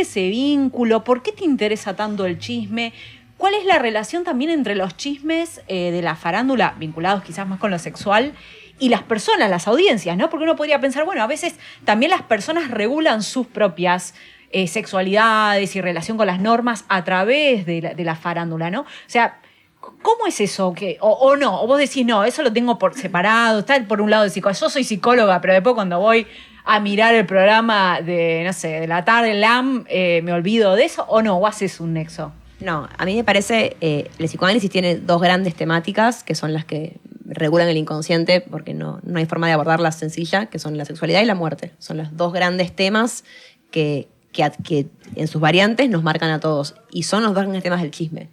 ese vínculo? ¿Por qué te interesa tanto el chisme? ¿Cuál es la relación también entre los chismes de la farándula, vinculados quizás más con lo sexual, y las personas, las audiencias, ¿no? Porque uno podría pensar, bueno, a veces también las personas regulan sus propias sexualidades y relación con las normas a través de la farándula, ¿no? O sea, ¿cómo es eso? O no, o vos decís, no, eso lo tengo por separado, está por un lado de psicóloga. Yo soy psicóloga, pero después cuando voy a mirar el programa de, no sé, de la tarde, LAM, me olvido de eso, o no, o haces un nexo. No, a mí me parece, el psicoanálisis tiene dos grandes temáticas que son las que regulan el inconsciente, porque no hay forma de abordarlas sencilla, que son la sexualidad y la muerte. Son los dos grandes temas que en sus variantes nos marcan a todos. Y son los dos grandes temas del chisme.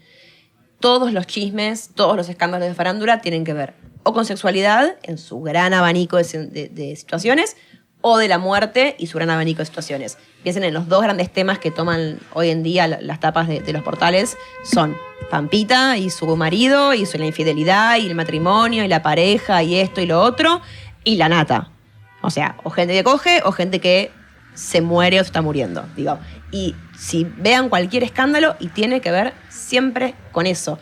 Todos los chismes, todos los escándalos de farándula tienen que ver o con sexualidad, en su gran abanico de situaciones, o de la muerte y su gran abanico de situaciones. Piensen en los dos grandes temas que toman hoy en día las tapas de los portales, son Pampita y su marido, y la infidelidad, y el matrimonio, y la pareja, y esto y lo otro, y la nata. O sea, o gente que coge, o gente que se muere o se está muriendo, digo. Y si vean cualquier escándalo, y tiene que ver siempre con eso.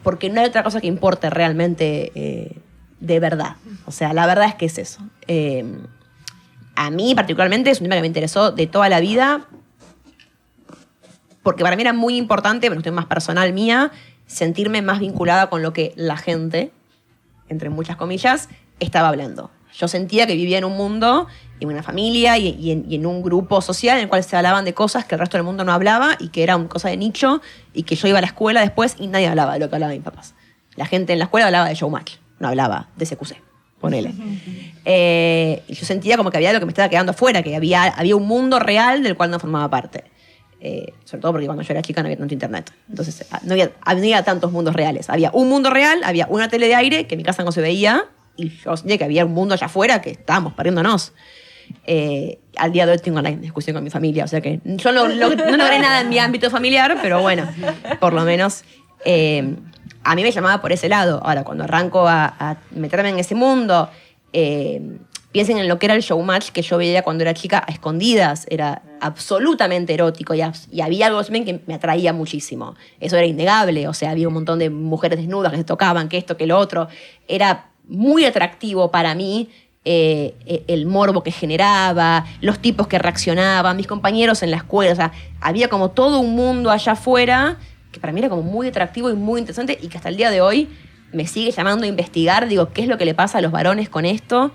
Porque no hay otra cosa que importe realmente de verdad. O sea, la verdad es que es eso. A mí particularmente es un tema que me interesó de toda la vida, porque para mí era muy importante, pero una cuestión más personal mía, sentirme más vinculada con lo que la gente, entre muchas comillas, estaba hablando. Yo sentía que vivía en un mundo, en una familia y en un grupo social en el cual se hablaban de cosas que el resto del mundo no hablaba y que era una cosa de nicho, y que yo iba a la escuela después y nadie hablaba de lo que hablaban mis papás. La gente en la escuela hablaba de Showmatch, no hablaba de CQC, ponele. Y yo sentía como que había algo que me estaba quedando afuera, que había un mundo real del cual no formaba parte. Sobre todo porque cuando yo era chica no había tanto internet. Entonces no había tantos mundos reales. Había un mundo real, había una tele de aire que en mi casa no se veía, y yo sentía que había un mundo allá afuera que estábamos perdiéndonos. Al día de hoy tengo una discusión con mi familia, o sea que yo no logré nada en mi ámbito familiar, pero bueno, por lo menos a mí me llamaba por ese lado. Ahora, cuando arranco a meterme en ese mundo, piensen en lo que era el showmatch que yo veía cuando era chica a escondidas. Era absolutamente erótico y había algo también que me atraía muchísimo. Eso era innegable. O sea, había un montón de mujeres desnudas que se tocaban, que esto, que lo otro. Era muy atractivo para mí el morbo que generaba, los tipos que reaccionaban, mis compañeros en la escuela. O sea, había como todo un mundo allá afuera que para mí era como muy atractivo y muy interesante, y que hasta el día de hoy me sigue llamando a investigar. Digo, ¿qué es lo que le pasa a los varones con esto?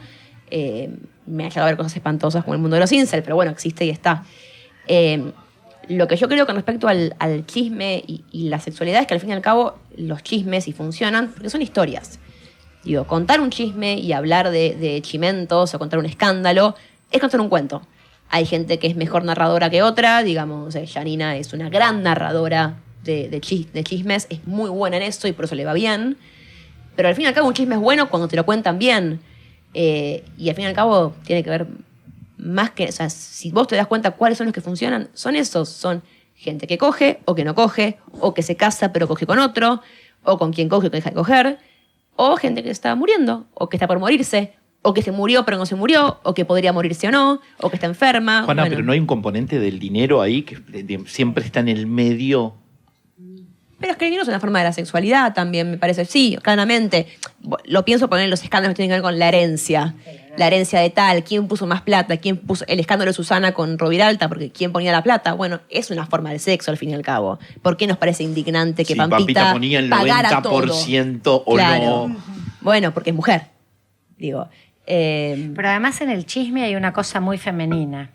Me ha llegado a ver cosas espantosas como el mundo de los incel, pero bueno, existe y está. Lo que yo creo con respecto al chisme y la sexualidad es que al fin y al cabo los chismes y funcionan porque son historias. Digo, contar un chisme y hablar de chimentos o contar un escándalo es contar un cuento. Hay gente que es mejor narradora que otra, digamos, Janina es una gran narradora de chismes, es muy buena en eso y por eso le va bien. Pero al fin y al cabo un chisme es bueno cuando te lo cuentan bien. Y al fin y al cabo tiene que ver más que... O sea, si vos te das cuenta cuáles son los que funcionan, son esos. Son gente que coge o que no coge, o que se casa pero coge con otro, o con quien coge o que deja de coger, o gente que está muriendo, o que está por morirse, o que se murió pero no se murió, o que podría morirse o no, o que está enferma. Juana, bueno. pero ¿no hay un componente del dinero ahí que siempre está en el medio? Pero es que el dinero es una forma de la sexualidad también, me parece. Sí, claramente. Lo pienso poner en los escándalos que tienen que ver con la herencia. La herencia de tal, quién puso más plata, quién puso el escándalo de Susana con Roviralta, porque quién ponía la plata. Bueno, es una forma del sexo al fin y al cabo. ¿Por qué nos parece indignante que Sí, Pampita ponía el pagara 90% todo? o Claro. no. Bueno, porque es mujer. Digo. Pero además en el chisme hay una cosa muy femenina.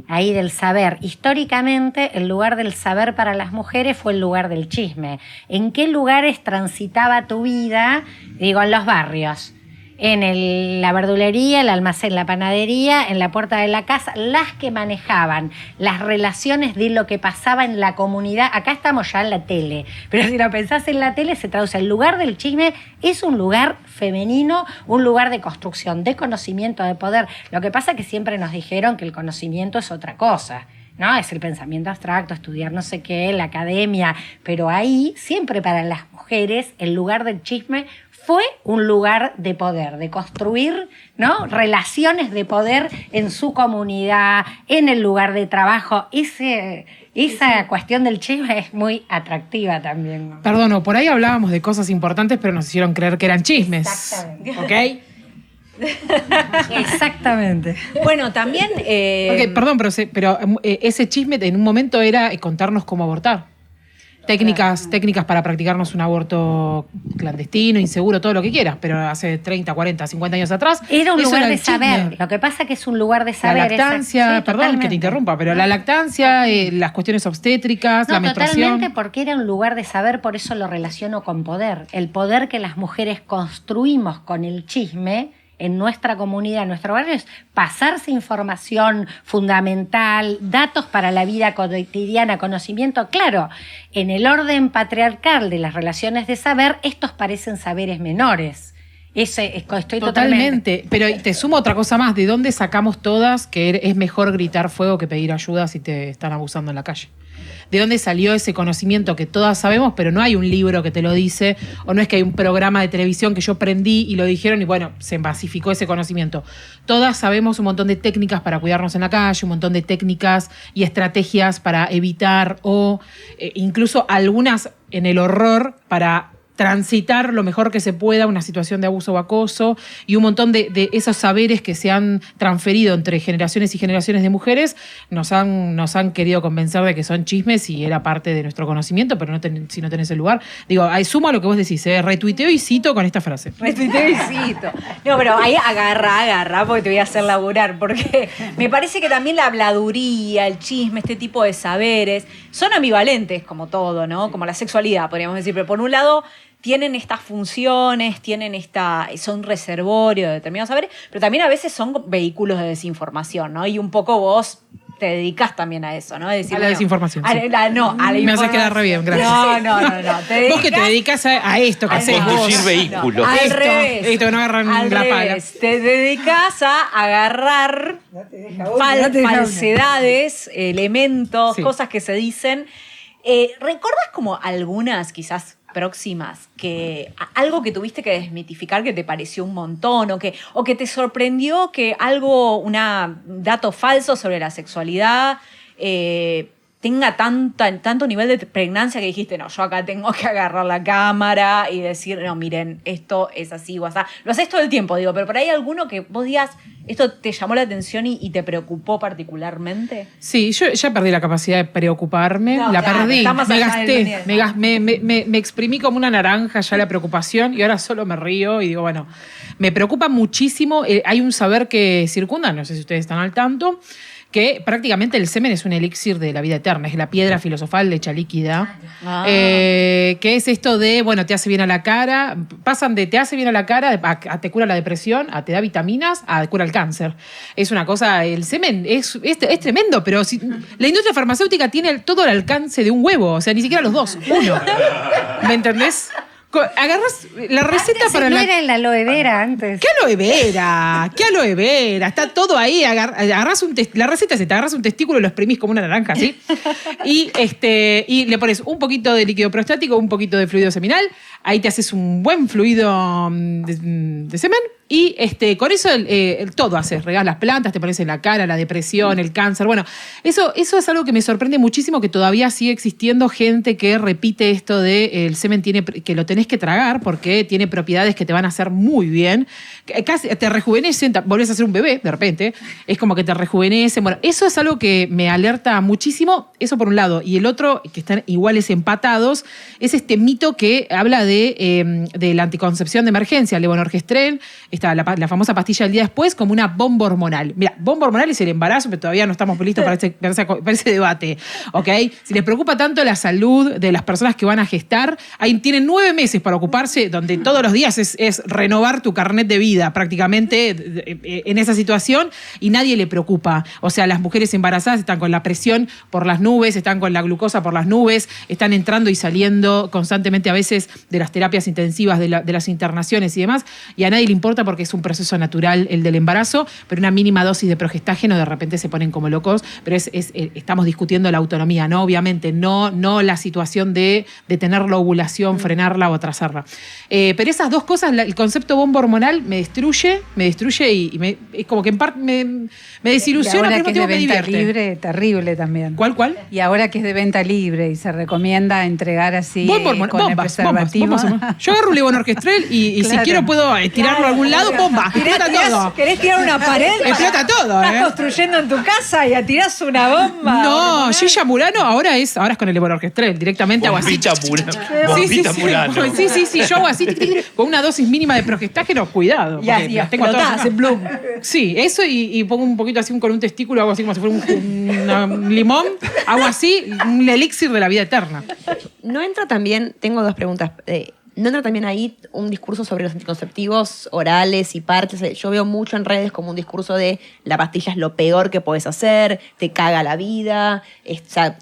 Ahí del saber. Históricamente, el lugar del saber para las mujeres fue el lugar del chisme. ¿En qué lugares transitaba tu vida? Digo, en los barrios. En la verdulería, el almacén, la panadería, en la puerta de la casa, las que manejaban las relaciones de lo que pasaba en la comunidad. Acá estamos ya en la tele, pero si lo pensás en la tele se traduce. El lugar del chisme es un lugar femenino, un lugar de construcción, de conocimiento, de poder. Lo que pasa es que siempre nos dijeron que el conocimiento es otra cosa, ¿no? Es el pensamiento abstracto, estudiar no sé qué, la academia, pero ahí siempre para las mujeres el lugar del chisme fue un lugar de poder, de construir, ¿no? Relaciones de poder en su comunidad, en el lugar de trabajo. Esa cuestión del chisme es muy atractiva también, ¿no? Perdón, por ahí hablábamos de cosas importantes, pero nos hicieron creer que eran chismes. Exactamente. ¿Ok? Exactamente. Bueno, también... Ok, perdón, pero ese chisme en un momento era contarnos cómo abortar. Técnicas para practicarnos un aborto clandestino, inseguro, todo lo que quieras, pero hace 30, 40, 50 años atrás. Era un eso lugar de el chisme. saber. Lo que pasa es que es un lugar de saber. La lactancia, sí, perdón totalmente. que te interrumpa, pero la lactancia, las cuestiones obstétricas, No, la menstruación. totalmente, porque era un lugar de saber, por eso lo relaciono con poder. El poder que las mujeres construimos con el chisme en nuestra comunidad, en nuestro barrio, es pasarse información fundamental, datos para la vida cotidiana, conocimiento. Claro, en el orden patriarcal de las relaciones de saber, estos parecen saberes menores. Estoy totalmente. Pero te sumo otra cosa más. ¿De dónde sacamos todas que es mejor gritar fuego que pedir ayuda si te están abusando en la calle? ¿De dónde salió ese conocimiento que todas sabemos, pero no hay un libro que te lo dice, o no es que hay un programa de televisión que yo prendí y lo dijeron y bueno, se masificó ese conocimiento? Todas sabemos un montón de técnicas para cuidarnos en la calle, un montón de técnicas y estrategias para evitar o incluso algunas en el horror para transitar lo mejor que se pueda una situación de abuso o acoso, y un montón de esos saberes que se han transferido entre generaciones y generaciones de mujeres nos han querido convencer de que son chismes y era parte de nuestro conocimiento, pero si no tenés el lugar. Digo, sumo a lo que vos decís, retuiteo y cito con esta frase. Retuiteo y cito. No, pero ahí agarra, porque te voy a hacer laburar, porque me parece que también la habladuría, el chisme, este tipo de saberes, son ambivalentes como todo, ¿no? Como la sexualidad, podríamos decir, pero por un lado tienen estas funciones, son reservorio de determinados saberes, pero también a veces son vehículos de desinformación, ¿no? Y un poco vos te dedicas también a eso, ¿no? A la desinformación. Sí. Me haces quedar re bien, gracias. No. Vos que te dedicas a esto que haces vos. Conducir vehículos. Al revés. Esto que no agarran Al la pala. revés. Te dedicas a agarrar falsedades, elementos, Sí. cosas que se dicen. ¿Recuerdas como algunas quizás próximas, algo que tuviste que desmitificar que te pareció un montón o que te sorprendió que un dato falso sobre la sexualidad tenga tanto nivel de pregnancia que dijiste, no, yo acá tengo que agarrar la cámara y decir, no, miren, esto es así o así? Lo haces todo el tiempo, digo, pero por ahí alguno que vos digas, ¿esto te llamó la atención y te preocupó particularmente? Sí, yo ya perdí la capacidad de preocuparme, No, la claro, perdí, estamos me allá del gasté, me exprimí como una naranja ya la preocupación y ahora solo me río y digo, bueno, me preocupa muchísimo, hay un saber que circunda, no sé si ustedes están al tanto, que prácticamente el semen es un elixir de la vida eterna, es la piedra filosofal de hecha líquida, que es esto de, bueno, te hace bien a la cara, pasan de te hace bien a la cara a te cura la depresión, a te da vitaminas, a te cura el cáncer. Es una cosa, el semen es tremendo, pero la industria farmacéutica tiene todo el alcance de un huevo, o sea, ni siquiera los dos, uno. ¿Me entendés? Agarras la receta para no era el aloe vera antes. ¿Qué aloe vera? ¿Qué aloe vera? Está todo ahí. Agarrás la receta es esta, agarras un testículo y lo exprimís como una naranja, ¿sí? Y le pones un poquito de líquido prostático, un poquito de fluido seminal. Ahí te haces un buen fluido de semen. Y con eso todo haces. Regás las plantas, te pones en la cara, la depresión, el cáncer. Bueno, eso es algo que me sorprende muchísimo, que todavía sigue existiendo gente que repite esto de el semen que lo tenés que tragar porque tiene propiedades que te van a hacer muy bien. Casi te rejuvenecen, volvés a ser un bebé de repente. Es como que te rejuvenecen. Bueno, eso es algo que me alerta muchísimo. Eso por un lado. Y el otro, que están iguales empatados, es este mito que habla de la anticoncepción de emergencia, el levonorgestrel, está la famosa pastilla del día después, como una bomba hormonal. Mira, bomba hormonal es el embarazo, pero todavía no estamos listos para ese debate. ¿Ok? Si les preocupa tanto la salud de las personas que van a gestar, ahí tienen 9 meses meses para ocuparse, donde todos los días es renovar tu carnet de vida prácticamente en esa situación y nadie le preocupa. O sea, las mujeres embarazadas están con la presión por las nubes, están con la glucosa por las nubes, están entrando y saliendo constantemente a veces de las terapias intensivas, de las internaciones y demás, y a nadie le importa porque es un proceso natural el del embarazo, pero una mínima dosis de progestágeno de repente se ponen como locos, pero estamos discutiendo la autonomía, ¿no? Obviamente, no la situación de detener la ovulación, frenarla o atrasarla. Pero esas dos cosas, el concepto bomba hormonal me destruye y es como que en parte me desilusiona, pero al mismo tiempo me divierte. Libre, terrible también. ¿Cuál? Y ahora que es de venta libre y se recomienda entregar así con el preservativo. Yo agarro un levonorgestrel y Claro. si quiero puedo tirarlo a algún lado, bomba, explota todo. ¿Querés tirar una pared? Explota todo, Estás construyendo en tu casa y tirás una bomba. No, Gilla Murano ahora es con el levonorgestrel, directamente hago así. Bombita Murano. Sí, yo hago así, con una dosis mínima de progestágeno, cuidado. Y así tengo explotás en bloom. Sí, eso y pongo un poquito así con un testículo, hago así como si fuera un limón, hago así, un elixir de la vida eterna. ¿No entra también, tengo dos preguntas, ¿no entra también ahí un discurso sobre los anticonceptivos orales y parches? Yo veo mucho en redes como un discurso de la pastilla es lo peor que puedes hacer, te caga la vida, o sea,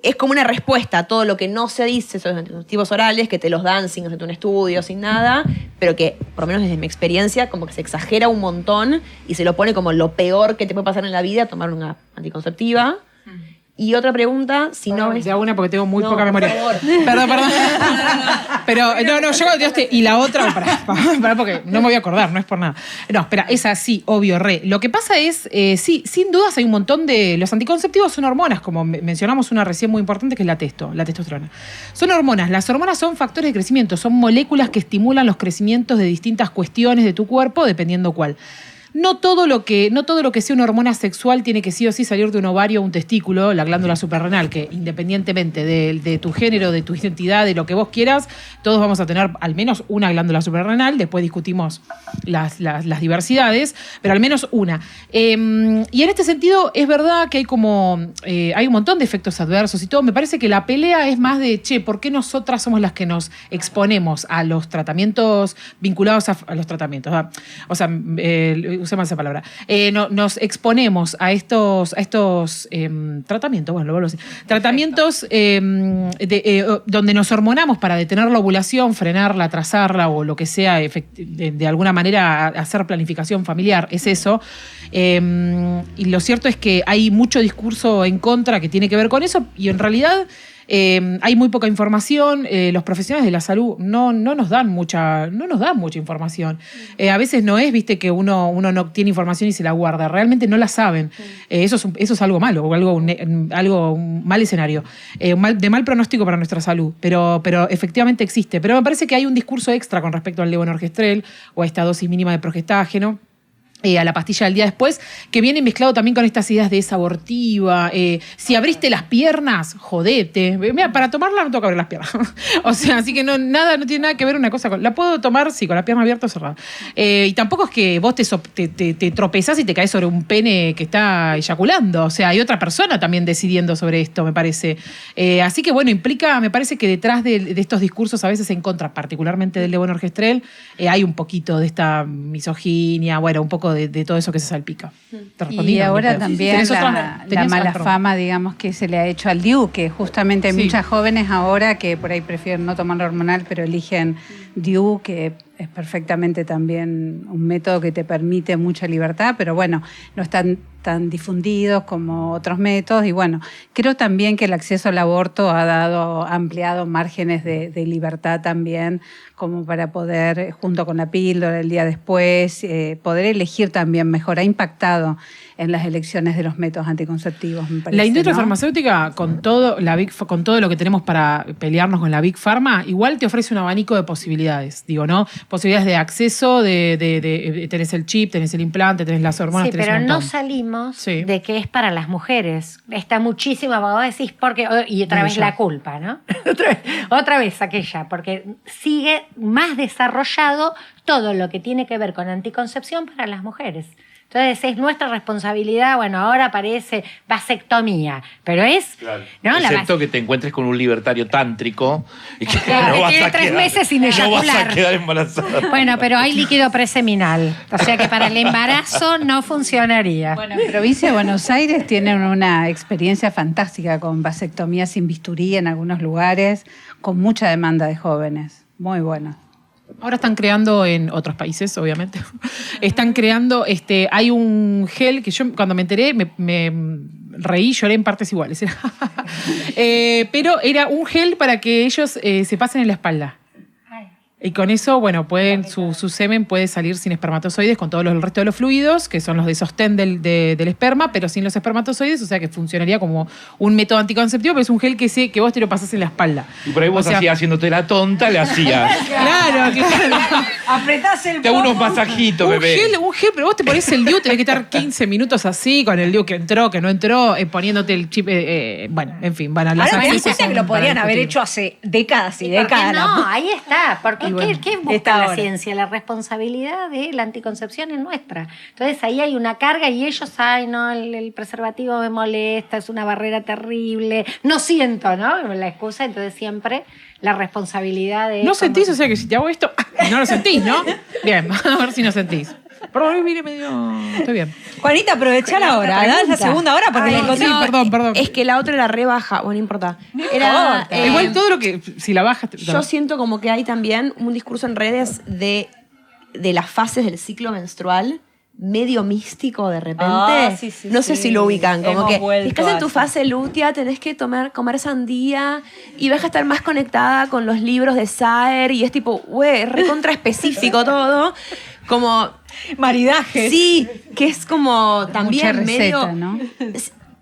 es como una respuesta a todo lo que no se dice sobre los anticonceptivos orales, que te los dan sin hacerte un estudio, sin nada, pero que, por lo menos desde mi experiencia, como que se exagera un montón y se lo pone como lo peor que te puede pasar en la vida, tomar una anticonceptiva. Y otra pregunta, si no ves... De una porque tengo muy poca memoria. Por favor. Perdón. Pero, yo, y la otra, para, porque no me voy a acordar, no es por nada. No, espera, esa sí, obvio, re. Lo que pasa es, sí, sin dudas hay un montón de... Los anticonceptivos son hormonas, como mencionamos una recién muy importante, que es la testosterona. Son hormonas. Las hormonas son factores de crecimiento, son moléculas que estimulan los crecimientos de distintas cuestiones de tu cuerpo, dependiendo cuál. No todo lo que sea una hormona sexual tiene que sí o sí salir de un ovario o un testículo, la glándula suprarrenal, que independientemente de tu género, de tu identidad, de lo que vos quieras, todos vamos a tener al menos una glándula suprarrenal, después discutimos las diversidades, pero al menos una. Y en este sentido es verdad que hay un montón de efectos adversos y todo. Me parece que la pelea es más de, ¿por qué nosotras somos las que nos exponemos a los tratamientos vinculados a los tratamientos? O sea, usé mal esa palabra. Nos exponemos a estos tratamientos, bueno, lo vuelvo a decir, tratamientos donde nos hormonamos para detener la ovulación, frenarla, atrasarla o lo que sea, de alguna manera hacer planificación familiar, es eso. Y lo cierto es que hay mucho discurso en contra que tiene que ver con eso y en realidad... hay muy poca información, los profesionales de la salud no nos dan mucha información. A veces no es, viste, que uno no tiene información y se la guarda, realmente no la saben. Eso es algo malo, o un mal escenario, de mal pronóstico para nuestra salud, pero efectivamente existe. Pero me parece que hay un discurso extra con respecto al levonorgestrel o a esta dosis mínima de progestágeno. A la pastilla del día después, que viene mezclado también con estas ideas de esa abortiva. Si abriste las piernas, jodete. Mira, para tomarla no tengo que abrir las piernas. O sea, así que no tiene nada que ver una cosa con... La puedo tomar, sí, con la pierna abierta o cerrada. Y tampoco es que vos te tropezás y te caes sobre un pene que está eyaculando. O sea, hay otra persona también decidiendo sobre esto, me parece. Así que, bueno, me parece que detrás de estos discursos a veces en contra, particularmente del levonorgestrel, hay un poquito de esta misoginia, bueno, un poco de todo eso que se salpica. Y ahora también la mala fama, digamos, que se le ha hecho al DIU, que justamente hay muchas jóvenes ahora que por ahí prefieren no tomar hormonal, pero eligen DIU, que es perfectamente también un método que te permite mucha libertad, pero bueno, no están tan difundidos como otros métodos. Y bueno, creo también que el acceso al aborto ha ampliado márgenes de libertad también, como para poder, junto con la píldora el día después, poder elegir también mejor. Ha impactado en las elecciones de los métodos anticonceptivos, me parece. La industria farmacéutica, con todo lo que tenemos para pelearnos con la Big Pharma, igual te ofrece un abanico de posibilidades, digo, ¿no? Posibilidades de acceso, tenés el chip, tenés el implante, tenés las hormonas, tenés pero un montón. no salimos de que es para las mujeres. Está muchísimo, vos decís, porque... Y otra vez la culpa, ¿no? otra vez aquella, porque sigue más desarrollado todo lo que tiene que ver con anticoncepción para las mujeres. Entonces es nuestra responsabilidad, bueno, ahora aparece vasectomía, pero es... ¿no? Excepto que te encuentres con un libertario tántrico y que Claro, no vas tiene a 3 quedar, meses sin no vas a eyacular. quedar embarazada. Bueno, pero hay líquido preseminal, o sea que para el embarazo no funcionaría. Bueno, en provincia de Buenos Aires tienen una experiencia fantástica con vasectomía sin bisturí en algunos lugares, con mucha demanda de jóvenes. Muy bueno. Ahora están creando en otros países, obviamente. Están creando, hay un gel que yo cuando me enteré me reí, lloré en partes iguales. Pero era un gel para que ellos se pasen en la espalda. Y con eso, bueno, su semen puede salir sin espermatozoides con todo el resto de los fluidos, que son los de sostén del esperma, pero sin los espermatozoides, o sea que funcionaría como un método anticonceptivo, pero es un gel que vos te lo pasás en la espalda. Y por ahí vos hacías haciéndote la tonta, le hacías. Claro. Apretás el Te hago unos masajitos, bebé. Un gel, pero vos te ponés el DIU, tenés que estar 15 minutos así, con el DIU que entró, que no entró, poniéndote el chip, bueno, en fin. Bueno, las Ahora me das accesos cuenta que son lo podrían para haber discutir. hecho hace décadas y ¿Y por qué décadas. no? Ahí está. Porque ¿qué Está busca la ahora. ciencia? La responsabilidad de la anticoncepción es nuestra. Entonces ahí hay una carga y ellos, ay, no, el preservativo me molesta, es una barrera terrible. No siento, ¿no? La excusa, entonces siempre la responsabilidad de... ¿No sentís? O sea que si te hago esto, no lo sentís, ¿no? Bien, a ver si no sentís. Perdón, mire medio... Estoy bien. Juanita, aprovechá la hora, ¿verdad? La segunda hora porque Ay, la encontré. Sí, perdón. Es que la otra era re baja, bueno, no importa. Era, Igual todo lo que... Si la bajas... yo siento como que hay también un discurso en redes de las fases del ciclo menstrual medio místico de repente. Sí, sí, no sé sí. si lo ubican, como Hemos que vuelto estás en tu a fase lútea, tenés que comer sandía y vas a estar más conectada con los libros de Saer y es tipo, güey, recontra específico todo. Como Maridaje. sí, que es como también Mucha receta, medio... ¿no?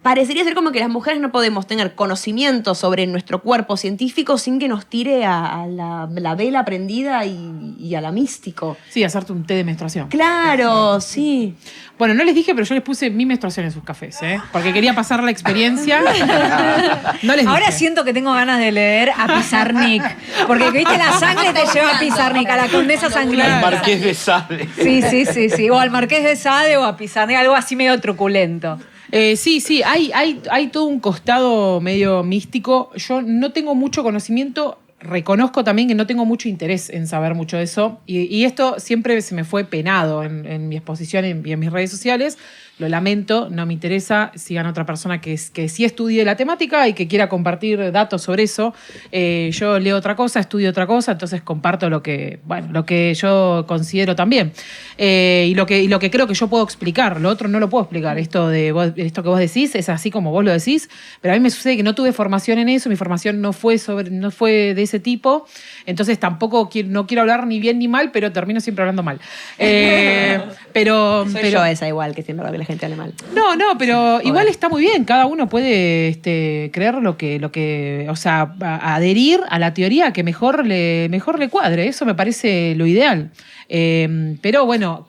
Parecería ser como que las mujeres no podemos tener conocimiento sobre nuestro cuerpo científico sin que nos tire a la vela prendida y a la místico. Sí, hacerte un té de menstruación. Claro, sí. Bueno, no les dije, pero yo les puse mi menstruación en sus cafés, ¿eh? Porque quería pasar la experiencia. No les Ahora dije. siento que tengo ganas de leer a Pizarnik. Porque viste, la sangre te lleva a Pizarnik, a la condesa El sangrienta. Marqués de Sade. Sí. O al Marqués de Sade o a Pizarnik, algo así medio truculento. Sí, hay todo un costado medio místico. Yo no tengo mucho conocimiento, reconozco también que no tengo mucho interés en saber mucho de eso. Y esto siempre se me fue penado en mi exposición y en mis redes sociales. Lo lamento, no me interesa. Sigan a otra persona que sí estudie la temática y que quiera compartir datos sobre eso. Yo leo otra cosa, estudio otra cosa, entonces comparto lo que yo considero también. Y lo que creo que yo puedo explicar. Lo otro no lo puedo explicar. Esto que vos decís es así como vos lo decís, pero a mí me sucede que no tuve formación en eso, mi formación no fue de ese tipo, entonces tampoco no quiero hablar ni bien ni mal, pero termino siempre hablando mal. Pero Soy yo esa igual, que siempre hablo que la gente hable mal. No, pero igual está muy bien. Cada uno puede creer lo que, o sea, adherir a la teoría que mejor le cuadre. Eso me parece lo ideal. Pero bueno,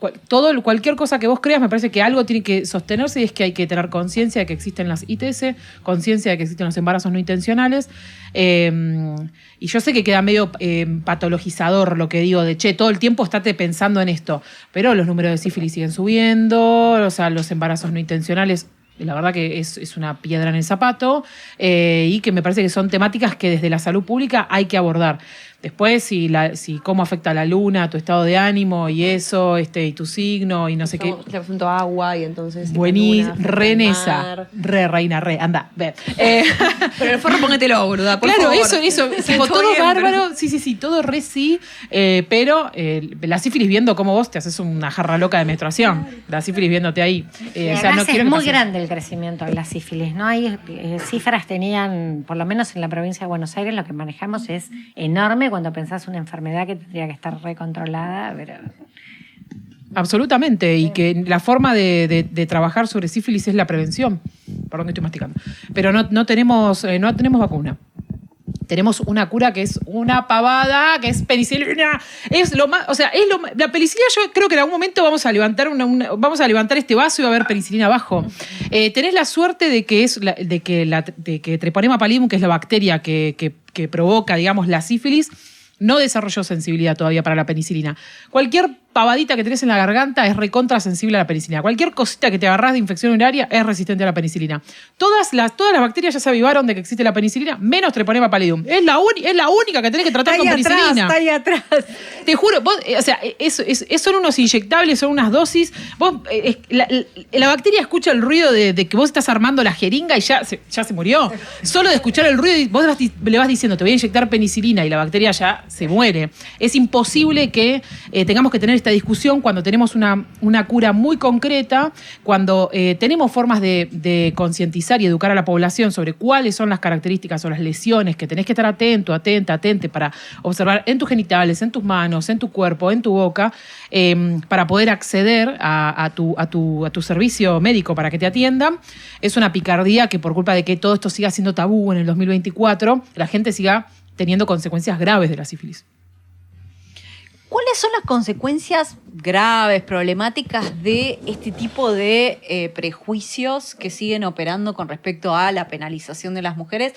cualquier cosa que vos creas, me parece que algo tiene que sostenerse y es que hay que tener conciencia de que existen las ITS, conciencia de que existen los embarazos no intencionales. Y yo sé que queda medio patologizador lo que digo de, todo el tiempo estate pensando en esto, pero los números de sífilis siguen subiendo, o sea, los embarazos no intencionales, la verdad que es una piedra en el zapato, y que me parece que son temáticas que desde la salud pública hay que abordar. Después, si cómo afecta a la luna, tu estado de ánimo y eso, y tu signo y no sé qué. Le asunto agua y entonces... Buenísimo, luna, Renesa, mar. reina, anda, ve. Pero el forro póngetelo, boluda, por Claro, favor. eso, tipo, todo bien, bárbaro, sí, todo re sí, pero la sífilis viendo cómo vos te haces una jarra loca de menstruación, la sífilis viéndote ahí. Y O sea, además no es quiero que muy pase. grande el crecimiento de la sífilis, ¿no? Hay cifras tenían, por lo menos en la provincia de Buenos Aires, lo que manejamos es enorme cuando pensás una enfermedad que tendría que estar recontrolada, pero... Absolutamente, y que la forma de trabajar sobre sífilis es la prevención. Perdón que estoy masticando. Pero no tenemos vacuna. Tenemos una cura que es una pavada, que es penicilina. Es lo más, o sea, la penicilina, yo creo que en algún momento vamos a levantar este vaso y va a haber penicilina abajo. Tenés la suerte de que Treponema pallidum, que es la bacteria que provoca, digamos, la sífilis, no desarrolló sensibilidad todavía para la penicilina. Cualquier pavadita que tenés en la garganta es recontra sensible a la penicilina. Cualquier cosita que te agarrás de infección urinaria es resistente a la penicilina. Todas las bacterias ya se avivaron de que existe la penicilina, menos Treponema pallidum. Es la única que tenés que tratar con penicilina. Está ahí atrás. Te juro, vos, o sea, son unos inyectables, son unas dosis. Vos, la bacteria escucha el ruido de que vos estás armando la jeringa y ya se murió. Solo de escuchar el ruido, vos le vas diciendo, te voy a inyectar penicilina y la bacteria ya se muere. Es imposible que tengamos que tener esta discusión cuando tenemos una cura muy concreta, cuando tenemos formas de concientizar y educar a la población sobre cuáles son las características o las lesiones que tenés que estar atente para observar en tus genitales, en tus manos, en tu cuerpo, en tu boca, para poder acceder a tu servicio médico para que te atiendan. Es una picardía que por culpa de que todo esto siga siendo tabú en el 2024, la gente siga teniendo consecuencias graves de la sífilis. ¿Cuáles son las consecuencias graves, problemáticas de este tipo de prejuicios que siguen operando con respecto a la penalización de las mujeres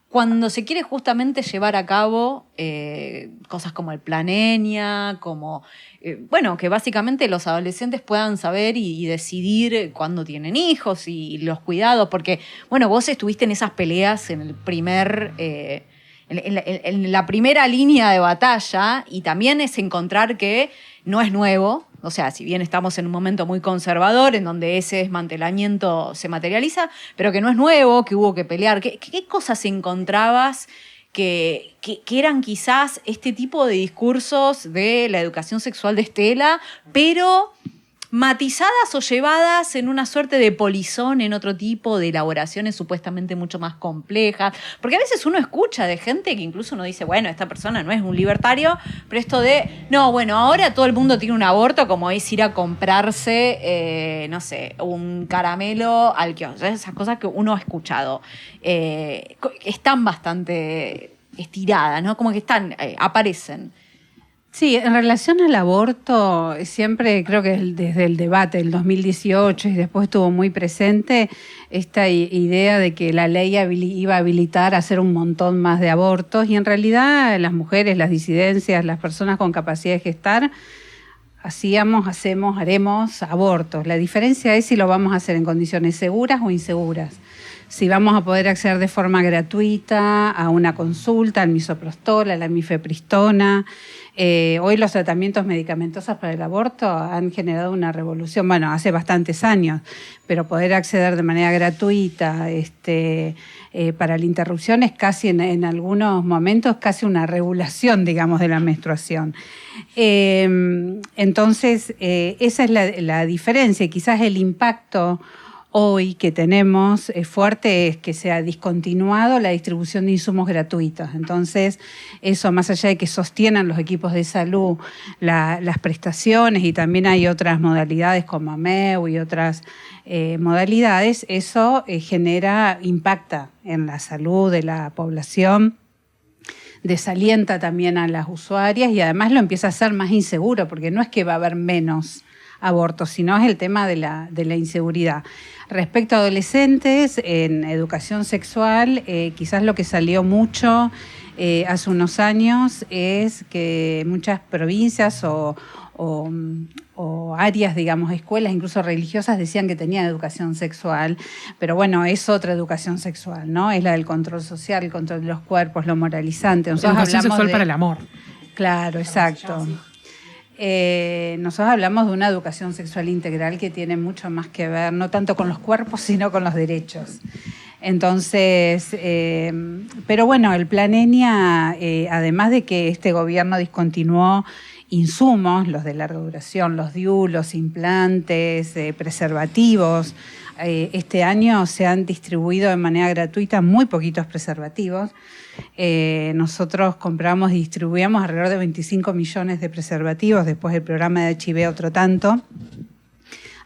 cuando se quiere justamente llevar a cabo cosas como el Plan Enya, como, que básicamente los adolescentes puedan saber y decidir cuándo tienen hijos y los cuidados? Porque, vos estuviste en esas peleas en el primer... En la primera línea de batalla, y también es encontrar que no es nuevo, o sea, si bien estamos en un momento muy conservador en donde ese desmantelamiento se materializa, pero que no es nuevo, que hubo que pelear. ¿Qué cosas encontrabas que eran quizás este tipo de discursos de la educación sexual de Estela, pero matizadas o llevadas en una suerte de polizón, en otro tipo de elaboraciones supuestamente mucho más complejas? Porque a veces uno escucha de gente que incluso uno dice, esta persona no es un libertario, pero esto de, ahora todo el mundo tiene un aborto, como es ir a comprarse, un caramelo al kiosco. Esas cosas que uno ha escuchado. Están bastante estiradas, ¿no? Como que aparecen. Sí, en relación al aborto, siempre creo que desde el debate del 2018 y después estuvo muy presente esta idea de que la ley iba a habilitar a hacer un montón más de abortos, y en realidad las mujeres, las disidencias, las personas con capacidad de gestar, haremos abortos. La diferencia es si lo vamos a hacer en condiciones seguras o inseguras. Si vamos a poder acceder de forma gratuita a una consulta, al misoprostol, a la mifepristona. Hoy los tratamientos medicamentosos para el aborto han generado una revolución, hace bastantes años, pero poder acceder de manera gratuita para la interrupción es casi, en algunos momentos, casi una regulación, digamos, de la menstruación. Entonces, esa es la diferencia, y quizás el impacto hoy que tenemos fuerte es que se ha discontinuado la distribución de insumos gratuitos. Entonces, eso, más allá de que sostienen los equipos de salud las prestaciones, y también hay otras modalidades como AMEU y otras modalidades, eso impacta en la salud de la población, desalienta también a las usuarias, y además lo empieza a hacer más inseguro, porque no es que va a haber menos abortos, sino es el tema de la inseguridad. Respecto a adolescentes, en educación sexual, quizás lo que salió mucho hace unos años es que muchas provincias o áreas, digamos, escuelas, incluso religiosas, decían que tenían educación sexual, pero es otra educación sexual, ¿no? Es la del control social, el control de los cuerpos, lo moralizante. Educación sexual para el amor. Claro, exacto. Nosotros hablamos de una educación sexual integral que tiene mucho más que ver, no tanto con los cuerpos, sino con los derechos. Entonces, pero el Plan Enya, además de que este gobierno discontinuó insumos, los de larga duración, los DIU, los implantes, preservativos, este año se han distribuido de manera gratuita muy poquitos preservativos. Nosotros compramos y distribuíamos alrededor de 25 millones de preservativos, después del programa de HIV otro tanto.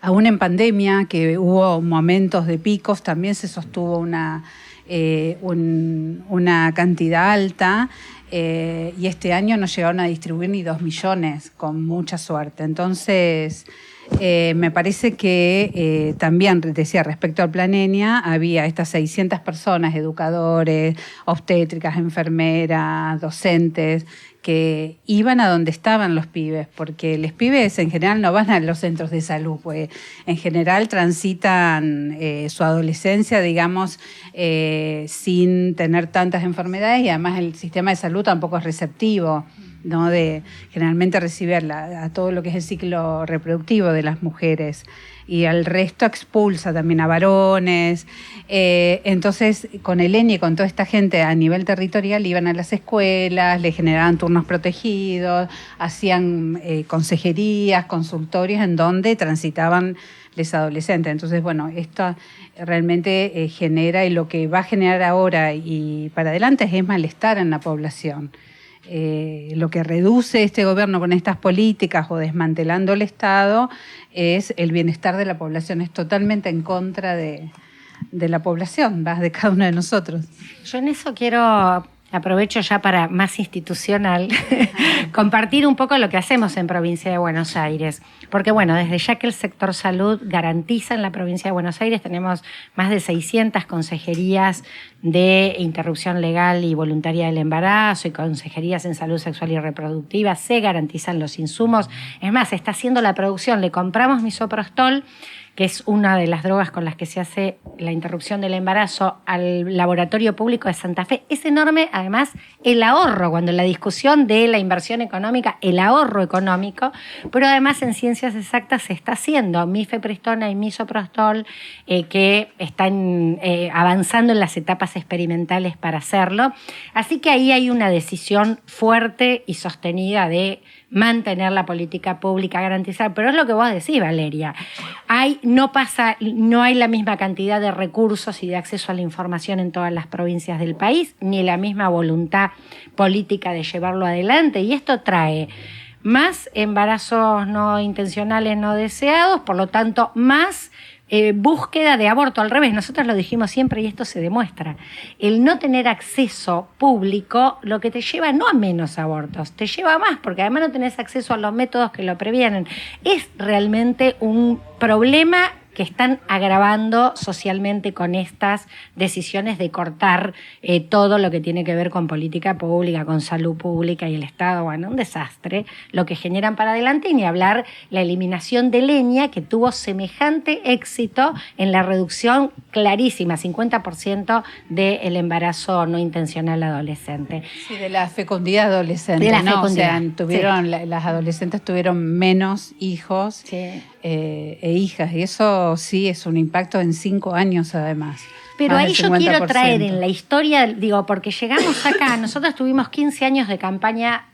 Aún en pandemia, que hubo momentos de picos, también se sostuvo una cantidad alta, y este año no llegaron a distribuir ni 2 millones, con mucha suerte. Entonces, me parece que también, decía, respecto al Plan Enya, había estas 600 personas, educadores, obstétricas, enfermeras, docentes, que iban a donde estaban los pibes, porque los pibes en general no van a los centros de salud, pues en general transitan su adolescencia, digamos, sin tener tantas enfermedades, y además el sistema de salud tampoco es receptivo, ¿no? Generalmente recibe a todo lo que es el ciclo reproductivo de las mujeres, y al resto expulsa también a varones. Entonces, con Elenia y con toda esta gente a nivel territorial iban a las escuelas, le generaban turnos protegidos, hacían consejerías, consultorios en donde transitaban los adolescentes. Entonces, bueno, esto realmente genera, y lo que va a generar ahora y para adelante es malestar en la población. Lo que reduce este gobierno con estas políticas o desmantelando el Estado es el bienestar de la población, es totalmente en contra de la población, de cada uno de nosotros. Yo en eso quiero, aprovecho ya para más institucional, compartir un poco lo que hacemos en Provincia de Buenos Aires. Porque bueno, desde ya que el sector salud garantiza en la Provincia de Buenos Aires, tenemos más de 600 consejerías de interrupción legal y voluntaria del embarazo y consejerías en salud sexual y reproductiva, se garantizan los insumos. Es más, se está haciendo la producción, le compramos misoprostol, que es una de las drogas con las que se hace la interrupción del embarazo, al Laboratorio Público de Santa Fe. Es enorme, además, el ahorro, cuando la discusión de la inversión económica, el ahorro económico, pero además en ciencias exactas se está haciendo mifepristona y misoprostol, que están avanzando en las etapas experimentales para hacerlo. Así que ahí hay una decisión fuerte y sostenida de mantener la política pública, garantizar, pero es lo que vos decís, Valeria. No hay la misma cantidad de recursos y de acceso a la información en todas las provincias del país, ni la misma voluntad política de llevarlo adelante, y esto trae más embarazos no intencionales no deseados, por lo tanto, más búsqueda de aborto. Al revés, nosotros lo dijimos siempre y esto se demuestra. El no tener acceso público lo que te lleva no a menos abortos, te lleva a más, porque además no tenés acceso a los métodos que lo previenen. Es realmente un problema que están agravando socialmente con estas decisiones de cortar todo lo que tiene que ver con política pública, con salud pública y el Estado. Bueno, un desastre lo que generan para adelante, y ni hablar la eliminación de leña, que tuvo semejante éxito en la reducción clarísima, 50% del embarazo no intencional adolescente. Sí, de la fecundidad adolescente. De la ¿no? fecundidad. O sea, las adolescentes tuvieron menos hijos. Sí. E hijas, y eso sí es un impacto en 5 años además. Pero Más ahí del yo quiero 50%. traer en la historia, digo, porque llegamos acá, nosotros tuvimos 15 años de campaña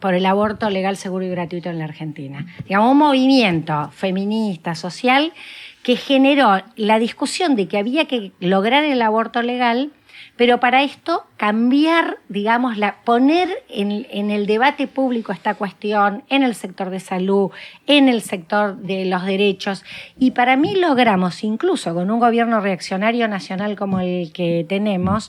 por el aborto legal, seguro y gratuito en la Argentina. Digamos, un movimiento feminista, social, que generó la discusión de que había que lograr el aborto legal, pero para esto cambiar, digamos, poner en el debate público esta cuestión, en el sector de salud, en el sector de los derechos. Y para mí logramos, incluso con un gobierno reaccionario nacional como el que tenemos,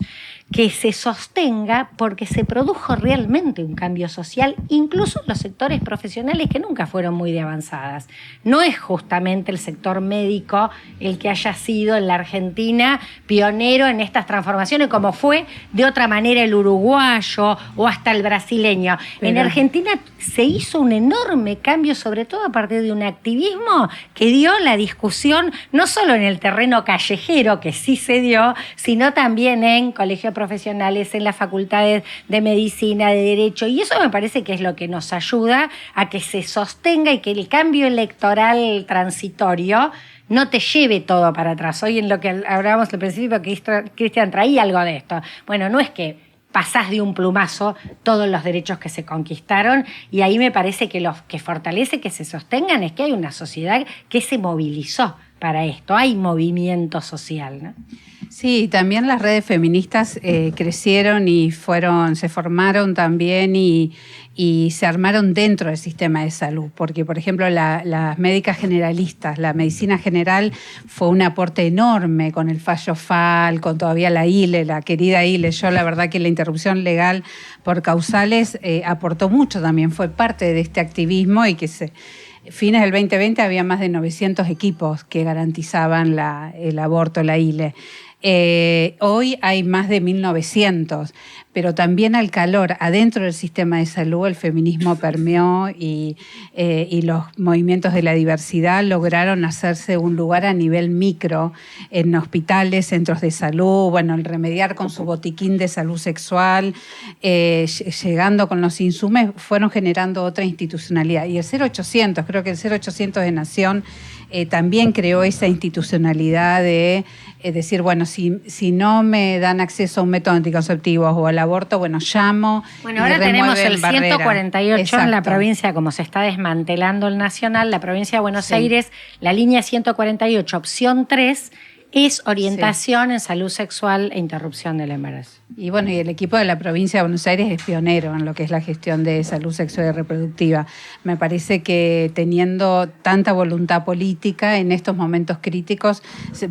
que se sostenga, porque se produjo realmente un cambio social, incluso en los sectores profesionales que nunca fueron muy de avanzadas. No es justamente el sector médico el que haya sido en la Argentina pionero en estas transformaciones, como fue de otra manera el uruguayo o hasta el brasileño. En Argentina se hizo un enorme cambio, sobre todo a partir de un activismo que dio la discusión no solo en el terreno callejero, que sí se dio, sino también en colegios profesionales, en las facultades de medicina, de derecho, y eso me parece que es lo que nos ayuda a que se sostenga y que el cambio electoral transitorio no te lleve todo para atrás. Hoy en lo que hablábamos al principio, que Cristian traía algo de esto. Bueno, no es que pasás de un plumazo todos los derechos que se conquistaron, y ahí me parece que lo que fortalece que se sostengan es que hay una sociedad que se movilizó para esto, hay movimiento social, ¿no? Sí, también las redes feministas crecieron y se formaron también y se armaron dentro del sistema de salud, porque por ejemplo las médicas generalistas, la medicina general fue un aporte enorme con el fallo FAL, con todavía la ILE, la querida ILE. Yo la verdad que la interrupción legal por causales aportó mucho también, fue parte de este activismo, y que fines del 2020 había más de 900 equipos que garantizaban el aborto, la ILE. Hoy hay más de 1900, pero también al calor adentro del sistema de salud el feminismo permeó y los movimientos de la diversidad lograron hacerse un lugar a nivel micro en hospitales, centros de salud, bueno, el remediar con su botiquín de salud sexual, llegando con los insumos, fueron generando otra institucionalidad. Y el 0800, creo que el 0800 de Nación también creó esa institucionalidad de decir, bueno, si no me dan acceso a un método anticonceptivo o al aborto, bueno, llamo. Bueno, ahora tenemos el barrera. 148 Exacto. en la provincia, como se está desmantelando el nacional, la provincia de Buenos Aires, la línea 148, opción 3, es orientación en salud sexual e interrupción del embarazo. Y bueno, y el equipo de la provincia de Buenos Aires es pionero en lo que es la gestión de salud sexual y reproductiva. Me parece que teniendo tanta voluntad política en estos momentos críticos,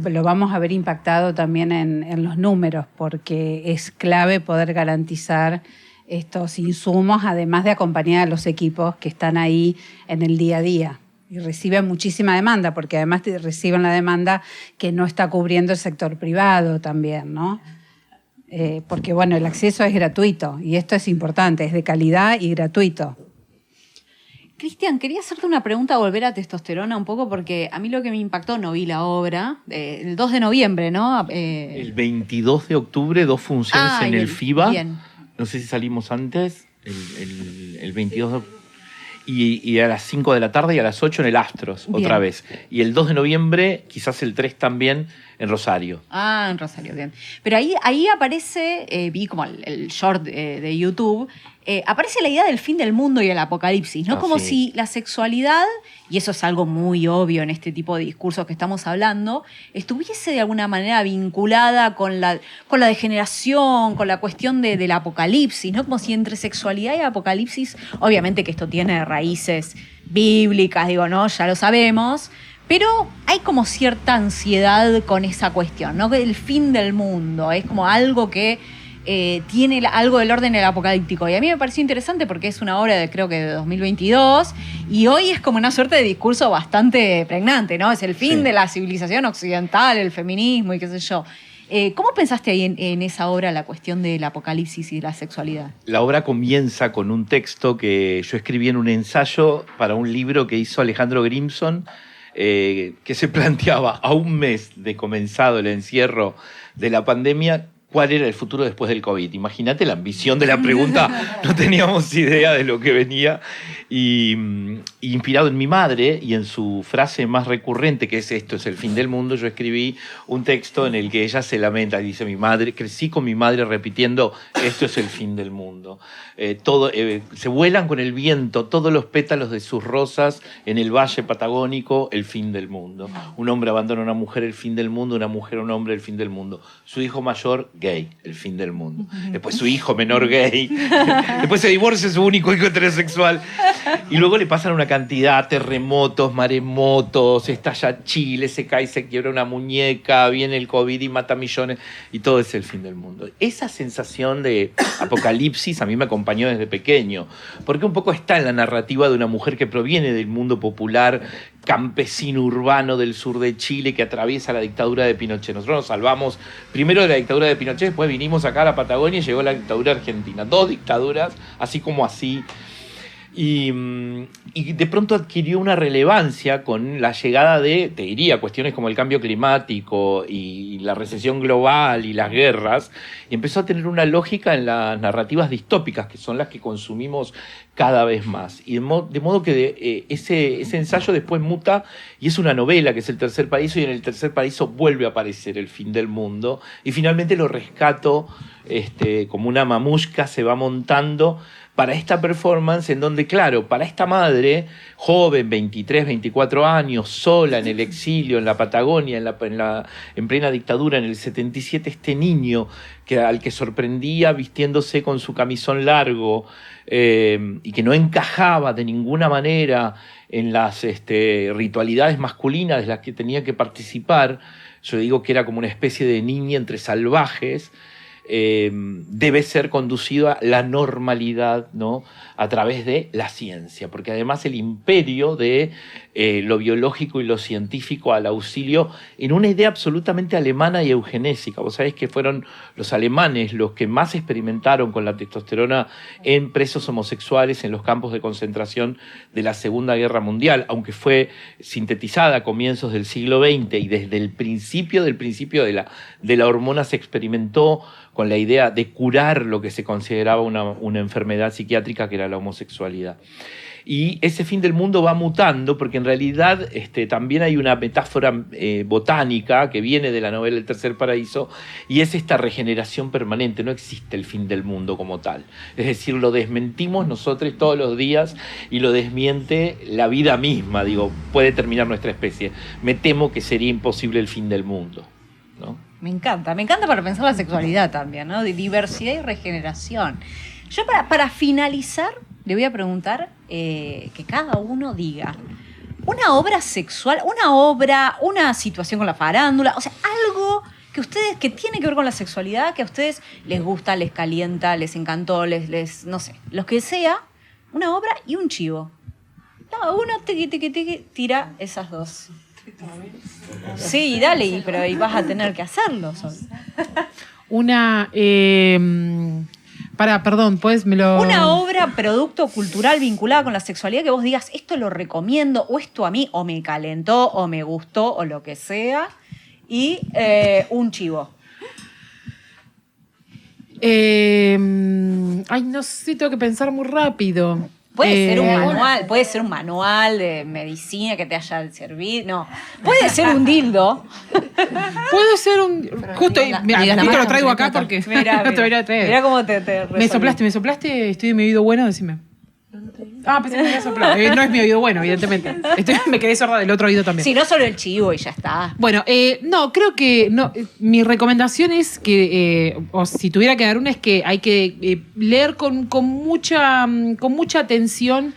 lo vamos a ver impactado también en los números, porque es clave poder garantizar estos insumos, además de acompañar a los equipos que están ahí en el día a día. Y reciben muchísima demanda, porque además reciben la demanda que no está cubriendo el sector privado también, ¿no? Porque, bueno, el acceso es gratuito y esto es importante, es de calidad y gratuito. Cristian, quería hacerte una pregunta, volver a testosterona un poco, porque a mí lo que me impactó, no vi la obra, el 2 de noviembre, ¿no? El 22 de octubre, 2 funciones en bien, el FIBA. bien. No sé si salimos antes, el 22 de octubre. Y a las 5 de la tarde y a las 8 en el Astros, Bien. otra vez. Y el 2 de noviembre, quizás el 3 también, en Rosario. Ah, en Rosario, bien. Pero ahí aparece, vi como el short de YouTube, aparece la idea del fin del mundo y el apocalipsis, ¿no? Ah, Como sí. si la sexualidad, y eso es algo muy obvio en este tipo de discursos que estamos hablando, estuviese de alguna manera vinculada con la degeneración, con la cuestión del apocalipsis, ¿no? Como si entre sexualidad y apocalipsis, obviamente que esto tiene raíces bíblicas, digo, ¿no? Ya lo sabemos. Pero hay como cierta ansiedad con esa cuestión, ¿no? El fin del mundo es como algo que tiene algo del orden del apocalíptico. Y a mí me pareció interesante porque es una obra de, creo que de 2022, y hoy es como una suerte de discurso bastante pregnante, ¿no? Es el fin de la civilización occidental, el feminismo y qué sé yo. ¿Cómo pensaste ahí en esa obra la cuestión del apocalipsis y de la sexualidad? La obra comienza con un texto que yo escribí en un ensayo para un libro que hizo Alejandro Grimson, que se planteaba a un mes de comenzado el encierro de la pandemia, ¿cuál era el futuro después del COVID? Imagínate la ambición de la pregunta, no teníamos idea de lo que venía. Y inspirado en mi madre y en su frase más recurrente, que es "esto es el fin del mundo", yo escribí un texto en el que ella se lamenta y dice: mi madre, crecí con mi madre repitiendo "esto es el fin del mundo". Se vuelan con el viento todos los pétalos de sus rosas en el valle patagónico, el fin del mundo. Un hombre abandona a una mujer, el fin del mundo. Una mujer a un hombre, el fin del mundo. Su hijo mayor, gay, el fin del mundo. Después su hijo menor, gay. Después se divorcia su único hijo heterosexual. Y luego le pasan una cantidad, terremotos, maremotos, estalla Chile, se cae, se quiebra una muñeca, viene el COVID y mata millones, y todo es el fin del mundo. Esa sensación de apocalipsis a mí me acompañó desde pequeño, porque un poco está en la narrativa de una mujer que proviene del mundo popular, campesino urbano del sur de Chile, que atraviesa la dictadura de Pinochet.Nosotros nos salvamos primero de la dictadura de Pinochet, después vinimos acá a la Patagonia y llegó la dictadura argentina. 2 dictaduras, así como así. Y de pronto adquirió una relevancia con la llegada de, te diría, cuestiones como el cambio climático y la recesión global y las guerras, y empezó a tener una lógica en las narrativas distópicas, que son las que consumimos cada vez más. Y de modo que ese ensayo después muta y es una novela, que es El Tercer Paraíso, y en El Tercer Paraíso vuelve a aparecer el fin del mundo, y finalmente lo rescato como una mamushka, se va montando para esta performance en donde, claro, para esta madre, joven, 23, 24 años, sola en el exilio, en la Patagonia, en plena dictadura, en el 77, este niño al que sorprendía vistiéndose con su camisón largo y que no encajaba de ninguna manera en las ritualidades masculinas de las que tenía que participar, yo digo que era como una especie de niña entre salvajes, debe ser conducido a la normalidad, ¿no? A través de la ciencia, porque además el imperio de lo biológico y lo científico al auxilio en una idea absolutamente alemana y eugenésica. Vos sabés que fueron los alemanes los que más experimentaron con la testosterona en presos homosexuales en los campos de concentración de la Segunda Guerra Mundial, aunque fue sintetizada a comienzos del siglo XX y desde el principio de la hormona se experimentó con la idea de curar lo que se consideraba una enfermedad psiquiátrica, que era la homosexualidad. Y ese fin del mundo va mutando porque en realidad también hay una metáfora botánica que viene de la novela El Tercer Paraíso, y es esta regeneración permanente. No existe el fin del mundo como tal. Es decir, lo desmentimos nosotros todos los días y lo desmiente la vida misma. Digo, puede terminar nuestra especie. Me temo que sería imposible el fin del mundo, ¿no? Me encanta para pensar la sexualidad también, ¿no? De diversidad y regeneración. Yo para finalizar le voy a preguntar que cada uno diga una obra sexual, una situación con la farándula, o sea, algo que ustedes, que tiene que ver con la sexualidad, que a ustedes les gusta, les calienta, les encantó, no sé, lo que sea, una obra y un chivo. Cada uno tira esas dos. Sí, dale, pero ahí vas a tener que hacerlo. Una... perdón, pues me lo... Una obra, producto cultural vinculada con la sexualidad que vos digas, esto lo recomiendo, o esto a mí, o me calentó, o me gustó, o lo que sea. Y un chivo. No sé, tengo que pensar muy rápido. Puede ser un manual de medicina que te haya servido. No, puede ser un dildo. Puede ser un... Justo, mira, lo traigo acá porque mira, no te voy a traer. Mira cómo te resolví. Me soplaste, estoy de mi oído bueno, decime. Pensé que me había soplado. No es mi oído bueno, evidentemente. Me quedé sorda del otro oído también. Si no, solo el chivo y ya está. Bueno, no, creo que no. Mi recomendación es que, o si tuviera que dar una, es que hay que leer con mucha atención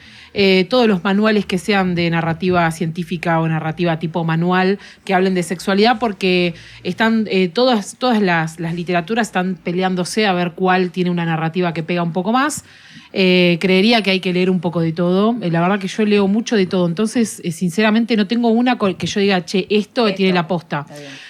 todos los manuales que sean de narrativa científica o narrativa tipo manual que hablen de sexualidad, porque están todas las literaturas están peleándose a ver cuál tiene una narrativa que pega un poco más. Creería que hay que leer un poco de todo. La verdad que yo leo mucho de todo, entonces sinceramente no tengo una que yo diga, esto tiene la posta.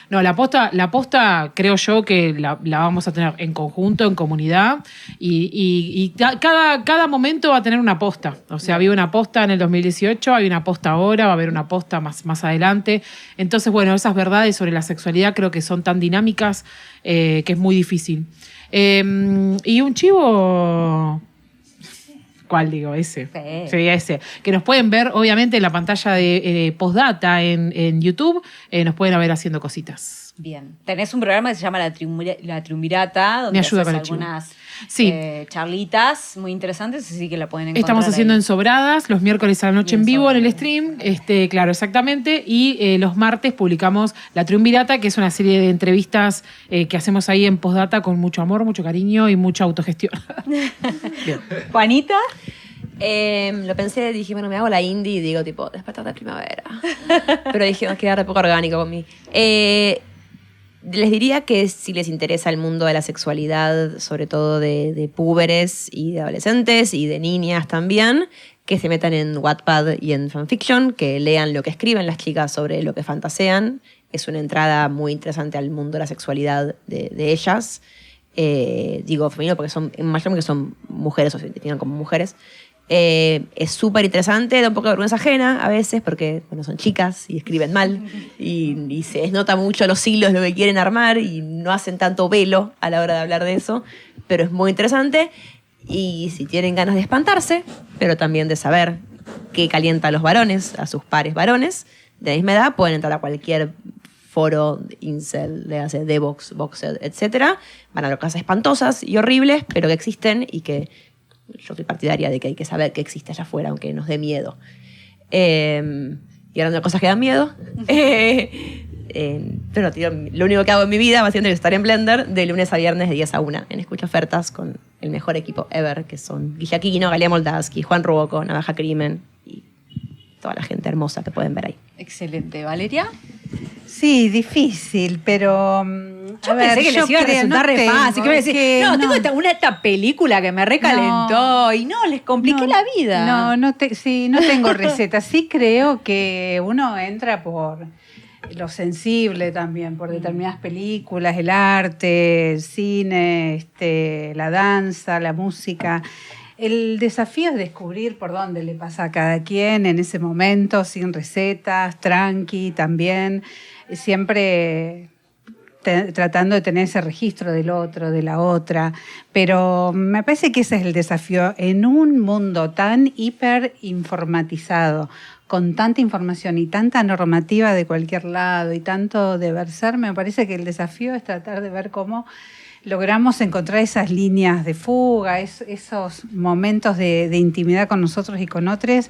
No, la posta creo yo que la vamos a tener en conjunto, en comunidad, y cada momento va a tener una posta. O sea, había una posta en el 2018, hay una posta ahora, va a haber una posta más adelante. Entonces, bueno, esas verdades sobre la sexualidad creo que son tan dinámicas que es muy difícil. Y un chivo... ¿Cuál digo? Ese. Sí, ese. Que nos pueden ver, obviamente, en la pantalla de Postdata en YouTube. Nos pueden ver haciendo cositas. Bien. Tenés un programa que se llama La Triunvirata, donde Me ayuda haces con algunas sí. Charlitas muy interesantes, así que la pueden encontrar. Estamos haciendo ahí. Ensobradas los miércoles a la noche en vivo en el stream. Claro, exactamente. Y los martes publicamos La Triunvirata, que es una serie de entrevistas que hacemos ahí en Postdata con mucho amor, mucho cariño y mucha autogestión. Bien. Juanita. Lo pensé, dije, bueno, me hago la indie y digo, tipo, Despertar de Primavera. Pero dije, va a quedar de poco orgánico con mí. Les diría que si les interesa el mundo de la sexualidad, sobre todo de púberes y de adolescentes y de niñas también, que se metan en Wattpad y en fanfiction, que lean lo que escriben las chicas sobre lo que fantasean. Es una entrada muy interesante al mundo de la sexualidad de ellas. Digo femenino porque son, en mayor que son mujeres o se identifican como mujeres. Es súper interesante, da un poco de vergüenza ajena a veces porque bueno, son chicas y escriben mal y se les nota mucho los hilos lo que quieren armar y no hacen tanto velo a la hora de hablar de eso, pero es muy interesante. Y si tienen ganas de espantarse, pero también de saber qué calienta a los varones, a sus pares varones de la misma edad, pueden entrar a cualquier foro, incel, le hace Devox, Boxed, etc. Van a ver cosas espantosas y horribles, pero que existen y que yo soy partidaria de que hay que saber que existe allá afuera, aunque nos dé miedo. Y hablando de cosas que dan miedo, pero tío, lo único que hago en mi vida va siendo estar en Blender de lunes a viernes de 10 a 1 en Escucha Ofertas con el mejor equipo ever, que son Guillaquino, Galia Moldaski, Juan Ruoco, Navaja Crimen y toda la gente hermosa que pueden ver ahí. Excelente. ¿Valeria? Sí, difícil, pero Yo A ver, pensé que yo les iba a creo, resultar no re fácil. tengo, Que me es decís, que no, no. tengo esta película que me recalentó y no, les compliqué la vida. No tengo receta. Sí creo que uno entra por lo sensible también, por determinadas películas, el arte, el cine, la danza, la música. El desafío es descubrir por dónde le pasa a cada quien en ese momento, sin recetas, tranqui también, siempre tratando de tener ese registro del otro, de la otra, pero me parece que ese es el desafío en un mundo tan hiperinformatizado, con tanta información y tanta normativa de cualquier lado y tanto deber ser. Me parece que el desafío es tratar de ver cómo logramos encontrar esas líneas de fuga, esos momentos de intimidad con nosotros y con otros.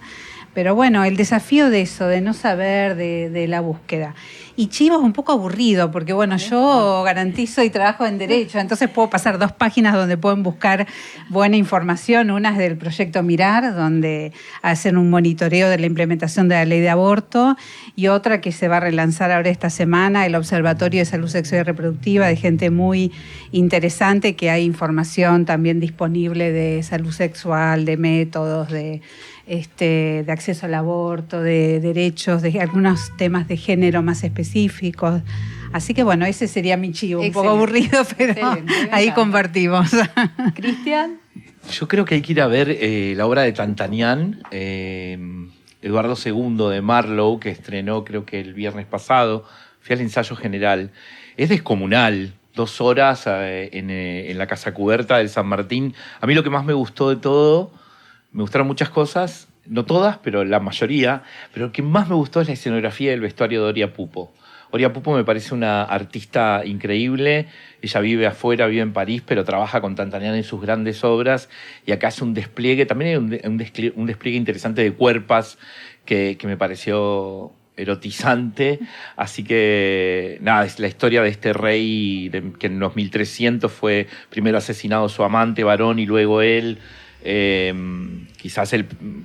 Pero bueno, el desafío de eso, de no saber, de la búsqueda. Y Chivo es un poco aburrido, porque bueno, yo garantizo y trabajo en Derecho, entonces puedo pasar 2 páginas donde pueden buscar buena información. Una es del proyecto Mirar, donde hacen un monitoreo de la implementación de la ley de aborto, y otra que se va a relanzar ahora esta semana, el Observatorio de Salud Sexual y Reproductiva, de gente muy interesante, que hay información también disponible de salud sexual, de métodos, de acceso al aborto, de derechos, de algunos temas de género más específicos. Así que bueno, ese sería mi chivo, un poco aburrido, pero ahí compartimos. Cristian. Yo creo que hay que ir a ver la obra de Tantanián, Eduardo II de Marlowe, que estrenó creo que el viernes pasado. Fui al ensayo general. Es descomunal. 2 horas en la Casa Cubierta del San Martín. A mí lo que más me gustó de todo, me gustaron muchas cosas, no todas, pero la mayoría, pero lo que más me gustó es la escenografía y el vestuario de Oria Pupo. Oria Pupo me parece una artista increíble. Ella vive afuera, vive en París, pero trabaja con Tantanián en sus grandes obras, y acá hace un despliegue, también hay un despliegue interesante de cuerpas que me pareció erotizante. Así que nada, es la historia de este rey que en los 1300 fue primero asesinado su amante varón y luego él. Quizás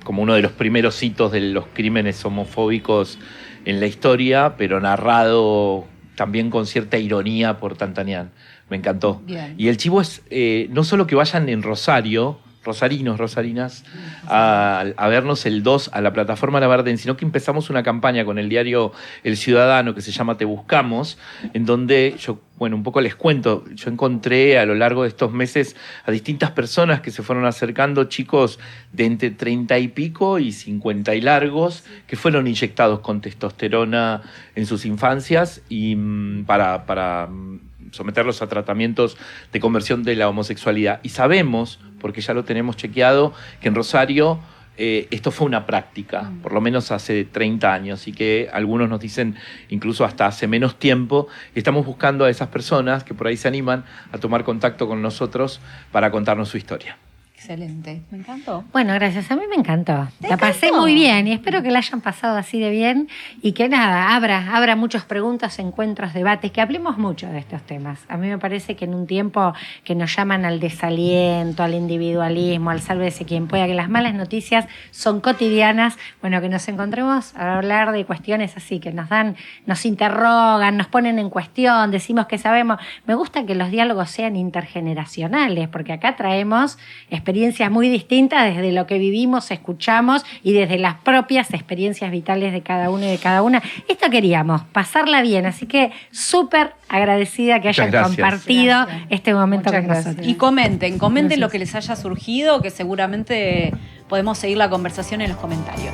como uno de los primeros hitos de los crímenes homofóbicos en la historia, pero narrado también con cierta ironía por Tantanián. Me encantó. Bien. Y el chivo es no solo que vayan en Rosario, rosarinos, rosarinas, a vernos el 2 a la plataforma La Verden, sino que empezamos una campaña con el diario El Ciudadano que se llama Te Buscamos, en donde yo, un poco les cuento, yo encontré a lo largo de estos meses a distintas personas que se fueron acercando, chicos de entre 30 y pico y 50 y largos, que fueron inyectados con testosterona en sus infancias y para someterlos a tratamientos de conversión de la homosexualidad. Y sabemos, porque ya lo tenemos chequeado, que en Rosario esto fue una práctica, por lo menos hace 30 años, y que algunos nos dicen incluso hasta hace menos tiempo. Estamos buscando a esas personas que por ahí se animan a tomar contacto con nosotros para contarnos su historia. Excelente, me encantó. Bueno, gracias. A mí me encantó. ¿Te La pasé encantó? muy bien y espero que la hayan pasado así de bien y que nada, abra muchas preguntas, encuentros, debates, que hablemos mucho de estos temas. A mí me parece que en un tiempo que nos llaman al desaliento, al individualismo, al sálvese quien pueda, que las malas noticias son cotidianas, bueno, que nos encontremos a hablar de cuestiones así, que nos interrogan, nos ponen en cuestión, decimos que sabemos. Me gusta que los diálogos sean intergeneracionales, porque acá traemos experiencias muy distintas desde lo que vivimos, escuchamos y desde las propias experiencias vitales de cada uno y de cada una. Esto queríamos, pasarla bien, así que súper agradecida que hayan Muchas gracias. compartido este momento Muchas con gracias. nosotros. Y comenten Gracias. lo que les haya surgido, que seguramente podemos seguir la conversación en los comentarios.